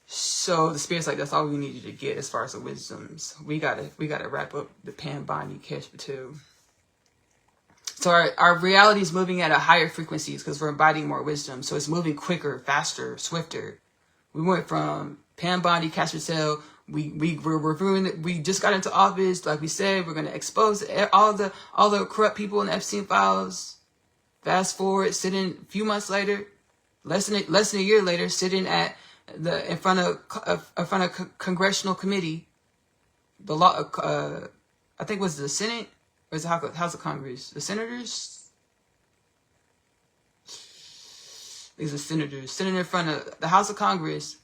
[SPEAKER 1] So the Spirit's like, that's all we need you to get as far as the wisdoms. We gotta wrap up the Pan Bani Kesh too. So our reality is moving at a higher frequencies because we're embodying more wisdom. So it's moving quicker, faster, swifter. We went from Pan Bani, Cash Patel. We're reviewing it. We just got into office. Like we said, we're gonna expose all the corrupt people in the Epstein files. Fast forward, sitting a few months later, less than a year later, sitting at in front of congressional committee, the law. I think it was the Senate or is it House of Congress? The senators. These are senators sitting in front of the House of Congress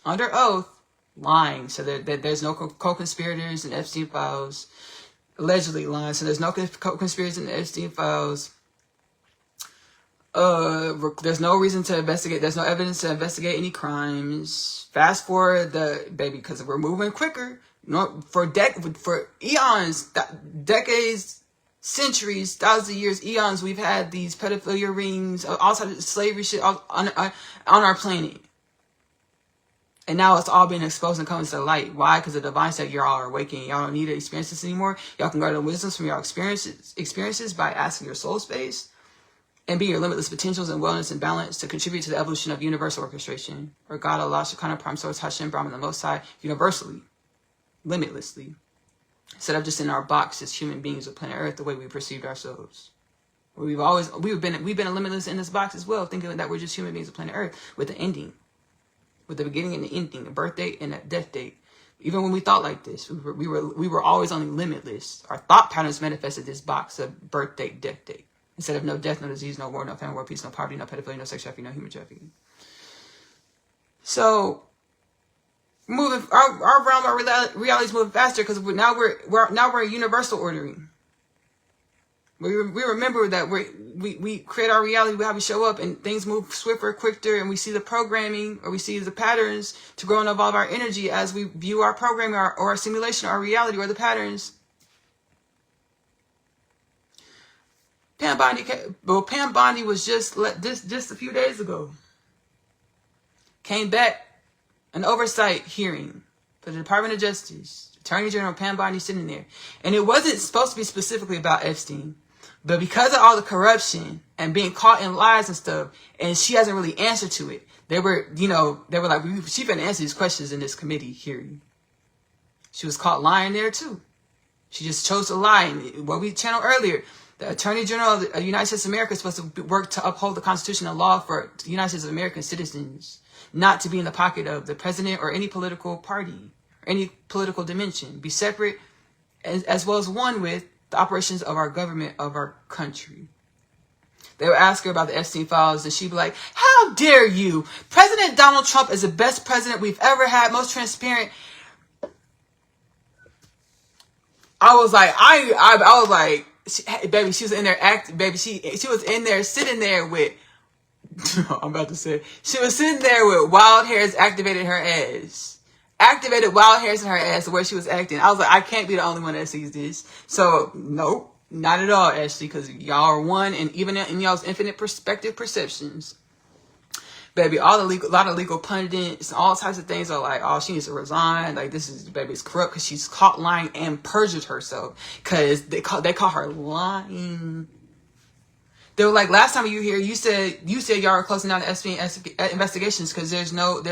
[SPEAKER 1] under oath, lying. So that there's no co-conspirators in Epstein files, allegedly lying. So there's no co-conspirators in the Epstein files. There's no reason to investigate. There's no evidence to investigate any crimes. Fast forward because we're moving quicker. For eons, decades, centuries, thousands of years, eons, we've had these pedophilia rings, all types of slavery shit on our planet. And now it's all being exposed and coming to the light. Why? Because the divine said y'all are awakening. Y'all don't need to experience this anymore. Y'all can go to the wisdoms from your experiences by asking your soul space. And be your limitless potentials and wellness and balance to contribute to the evolution of universal orchestration, or God, Allah, Shekinah, Prime Source, Hashem, Brahman, the Most High, universally, limitlessly, instead of just in our box as human beings of planet Earth, the way we perceived ourselves. We've been limitless in this box as well, thinking that we're just human beings of planet Earth with the ending, with the beginning and the ending, a birth date and a death date. Even when we thought like this, we were always only limitless. Our thought patterns manifested this box of birth date, death date. Instead of no death, no disease, no war, no famine, war, peace, no poverty, no pedophilia, no sex trafficking, no human trafficking. So, moving our realm, our reality is moving faster because now we're universal ordering. We remember that we create our reality, how we show up, and things move swifter, quicker, and we see the programming or we see the patterns to grow and evolve our energy as we view our programming or our simulation, our reality, or the patterns. Pam Bondi was just a few days ago. Came back, an oversight hearing for the Department of Justice. Attorney General Pam Bondi sitting there. And it wasn't supposed to be specifically about Epstein. But because of all the corruption and being caught in lies and stuff, and she hasn't really answered to it, they were like, she better answer these questions in this committee hearing. She was caught lying there too. She just chose to lie. And what we channeled earlier, the Attorney General of the United States of America is supposed to work to uphold the Constitution and law for the United States of American citizens, not to be in the pocket of the president or any political party, or any political dimension. Be separate as well as one with the operations of our government, of our country. They would ask her about the Epstein files, and she'd be like, how dare you? President Donald Trump is the best president we've ever had, most transparent. I was like, baby, she was in there she was in there sitting there with, I'm about to say, she was sitting there with wild hairs activated her ass. Activated wild hairs in her ass the way she was acting. I was like, I can't be the only one that sees this. So, nope, not at all, Ashley, because y'all are one, and even in y'all's infinite perceptions. Baby, a lot of legal pundits, all types of things are like, oh, she needs to resign. Like, baby's corrupt because she's caught lying and perjured herself. Because they caught her lying. They were like, last time you were here, you said y'all are closing down the Epstein investigations because there's no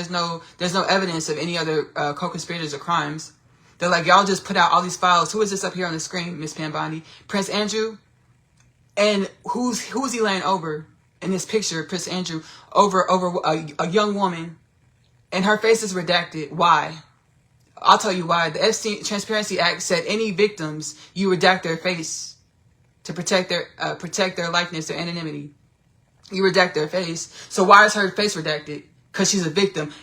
[SPEAKER 1] evidence of any other co-conspirators or crimes. They're like, y'all just put out all these files. Who is this up here on the screen, Miss Pam Bondi? Prince Andrew? And who's he laying over? In this picture, Prince Andrew over a young woman, and her face is redacted. Why? I'll tell you why. The Epstein Transparency Act said any victims, you redact their face to protect their likeness, their anonymity. You redact their face. So why is her face redacted? Because she's a victim.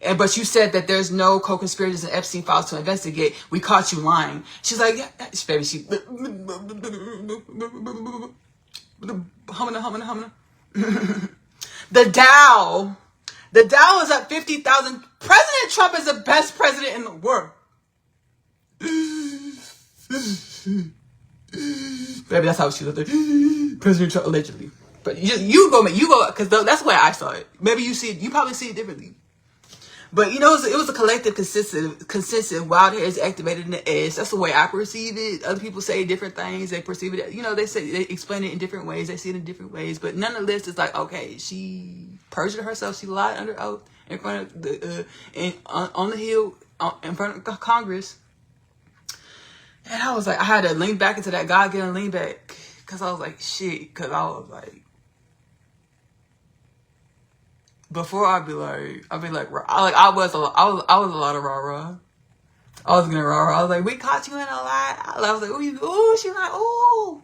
[SPEAKER 1] But you said that there's no co-conspirators in Epstein files to investigate. We caught you lying. She's like, yeah, baby, she humming. The Dow is at 50,000. President Trump is the best president in the world. Maybe that's how she looked. President Trump, allegedly. But you go, because that's the way I saw it. Maybe you probably see it differently. But it was a collective consensus. Wild hair is activated in the ass. That's the way I perceive it. Other people say different things. They perceive it. They explain it in different ways. They see it in different ways. But nonetheless, it's like, okay, she perjured herself. She lied under oath in front of on the Hill in front of Congress. And I was like, I had to lean back into that God-given lean back, because I was like, shit. Because I was like, before I was a lot of rah-rah. I was gonna rah-rah. I was like, we caught you in a lie. I was like, ooh, she's like, ooh.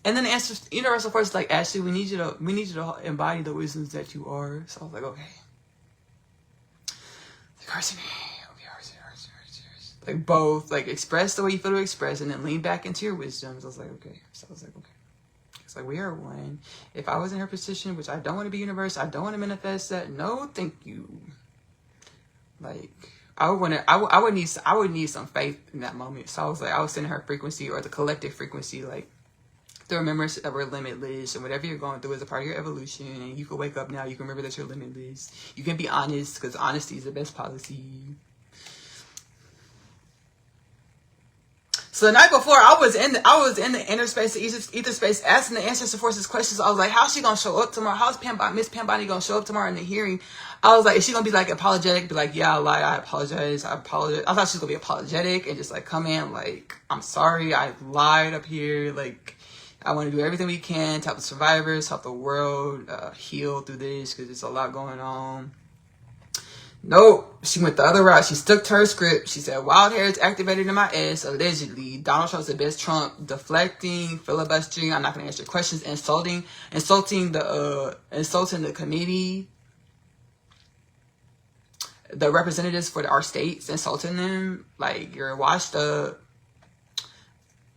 [SPEAKER 1] And then the answer, universal force is like, Ashley, we need you to embody the wisdoms that you are. So I was like, okay. Like both, like express the way you feel to express, and then lean back into your wisdoms. I was like, okay. So I was like, okay. It's like, we are one. If I was in her position, which I don't want to be universe, I don't want to manifest that. No, thank you. Like, I would need some faith in that moment. So I was like, I was sending her frequency, or the collective frequency, like the remembrance that we're limitless, and whatever you're going through is a part of your evolution. And you can wake up now. You can remember that you're limitless. You can be honest, because honesty is the best policy. So the night before, I was in the inner space, the ether space, asking the ancestor forces questions. I was like, how's she gonna show up tomorrow? How's Miss Pambani gonna show up tomorrow in the hearing? I was like, is she gonna be like apologetic? Be like, yeah, I lied. I apologize. I thought she was gonna be apologetic and just like come in like, I'm sorry, I lied up here. Like, I want to do everything we can to help the survivors, help the world heal through this, because there's a lot going on. Nope. She went the other route. She stuck to her script. She said, wild hair is activated in my ass, allegedly. Donald Trump's the best Trump, deflecting, filibustering. I'm not going to answer questions, insulting the committee, the representatives for our states, insulting them. Like, you're washed up.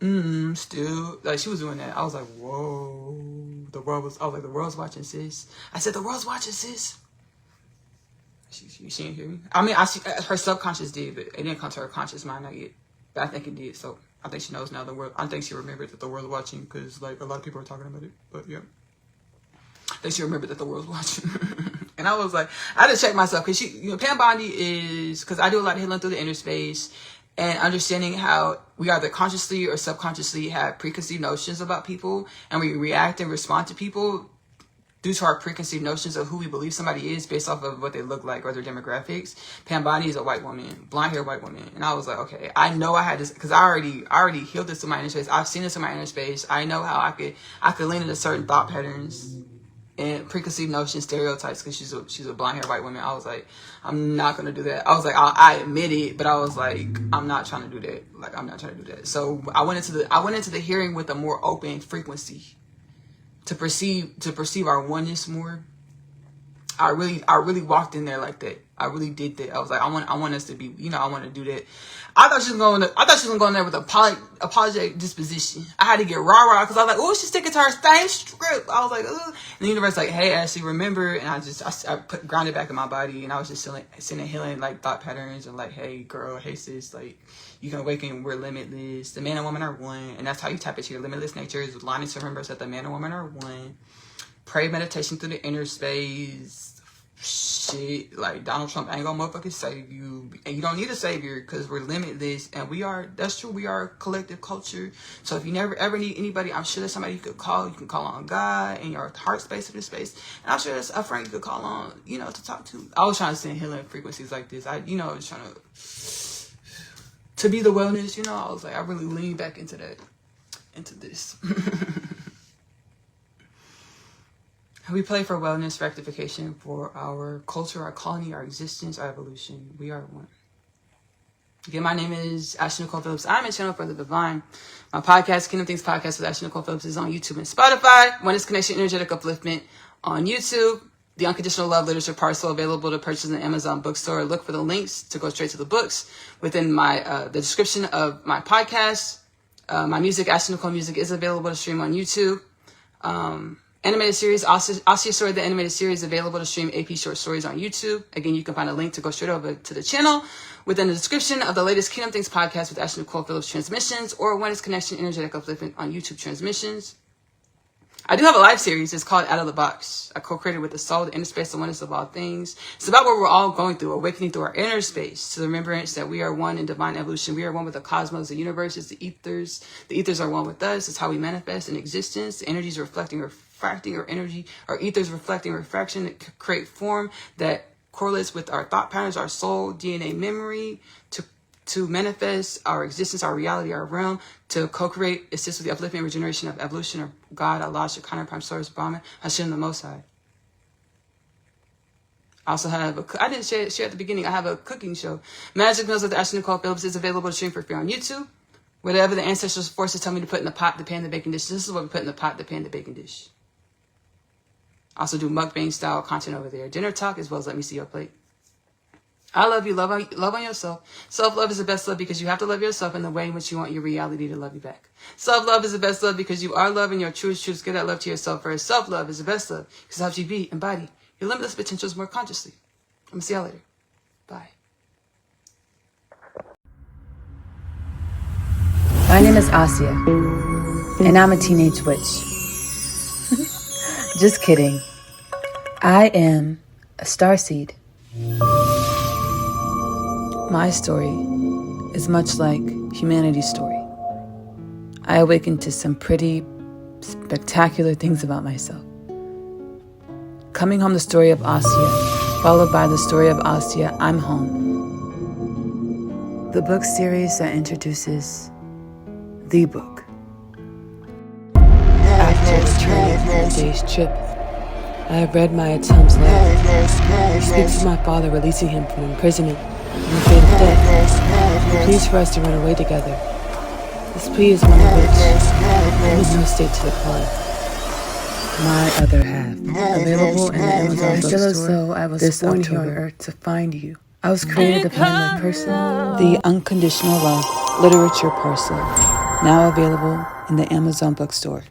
[SPEAKER 1] Still, like, she was doing that. I was like, whoa. The world's watching, sis. I said, the world's watching, sis. She didn't hear me. I mean, her subconscious did, but it didn't come to her conscious mind not yet. But I think it did. So I think she knows now the world. I think she remembered that the world's watching, because like a lot of people are talking about it. But yeah, I think she remembered that the world's watching. And I was like, I had to check myself, because Pam Bondi is, because I do a lot of healing through the inner space and understanding how we either consciously or subconsciously have preconceived notions about people, and we react and respond to people due to our preconceived notions of who we believe somebody is based off of what they look like or their demographics. Pam Bondi is a white woman, blonde hair white woman. And I was like, okay, I know I had this, because I already healed this in my inner space. I've seen this in my inner space. I know how I could lean into certain thought patterns and preconceived notions, stereotypes, because she's a blonde hair white woman. I was like, I'm not gonna do that. I was like, I admit it, but I was like, I'm not trying to do that. Like, I'm not trying to do that. So I went into the hearing with a more open frequency, to perceive our oneness more. I really walked in there like that. I really did that. I was like, I want us to be, I want to do that. I thought she was going to go in there with apologetic disposition. I had to get rah-rah, because I was like, oh, she's sticking to her same script. I was like, ugh. And the universe like, hey, Ashley, remember? And I grounded back in my body, and I was just sending healing like thought patterns, and like, hey girl, hey sis, like, you can awaken, we're limitless. The man and woman are one. And that's how you tap into your limitless nature, is learning to remember that the man and woman are one. Pray meditation through the inner space. Shit, like, Donald Trump ain't gonna motherfucking save you. And you don't need a savior, because we're limitless. And that's true, we are a collective culture. So if you never ever need anybody, I'm sure there's somebody you could call. You can call on God in your heart space, of this space. And I'm sure there's a friend you could call on, to talk to. I was trying to send healing frequencies like this. I was trying to be the wellness, I was like, I really leaned back into this. We play for wellness, rectification, for our culture, our colony, our existence, our evolution. We are one. Again, my name is Ashley Nicole Phillips. I'm a channel for the divine. My podcast, Kingdom Things Podcast with Ashley Nicole Phillips, is on YouTube and Spotify. Oneness Connection, Energetic Upliftment on YouTube. The Unconditional Love Literature Parcel available to purchase in the Amazon bookstore. Look for the links to go straight to the books within the description of my podcast. My music, Ashley Nicole Music, is available to stream on YouTube. Animated series, Asya Story, the animated series, available to stream AP short stories on YouTube. Again, you can find a link to go straight over to the channel within the description of the latest Kingdom Things podcast with Ashley Nicole Phillips transmissions, or Oneness Connection Energetic Upliftment on YouTube transmissions. I do have a live series. It's called Out of the Box. I co-created with the soul, the inner space, the oneness of all things. It's about what we're all going through, awakening through our inner space, to the remembrance that we are one in divine evolution. We are one with the cosmos, the universe, it's the ethers. The ethers are one with us. It's how we manifest in existence. The energy is reflecting, refracting, or energy, or ethers reflecting, refraction that create form that correlates with our thought patterns, our soul, DNA memory, to manifest our existence, our reality, our realm, to co-create, assist with the upliftment and regeneration of evolution of God, Allah, Shekinah, Prime Source, Brahman, Hashem, the Most High. I also have I didn't share at the beginning, I have a cooking show. Magic Meals with Ashley Nicole Phillips is available to stream for free on YouTube. Whatever the ancestral forces tell me to put in the pot, the pan, the baking dish, this is what we put in the pot, the pan, the baking dish. I also do mukbang style content over there. Dinner talk, as well as let me see your plate. I love you. Love on yourself. Self-love is the best love because you have to love yourself in the way in which you want your reality to love you back. Self-love is the best love because you are love and your truest truths. Give that love to yourself first. Self-love is the best love because it helps you be, embody your limitless potentials more consciously. I'm going to see y'all later. Bye.
[SPEAKER 2] My name is Asya, and I'm a teenage witch. Just kidding. I am a starseed. My story is much like humanity's story. I awakened to some pretty spectacular things about myself. Coming home, the story of Asya, followed by the story of Asya, I'm home. The book series that introduces the book. After returning from a day's trip, I have read my Atum's letter. He speaks of my father releasing him from imprisonment and the fate of death. He pleads for us to run away together. This plea is one of which there is no state to decline. My other half, available in the Amazon bookstore. I feel as though I was born here on earth to find you. I was created to find my person, the unconditional love literature person, now available in the Amazon bookstore.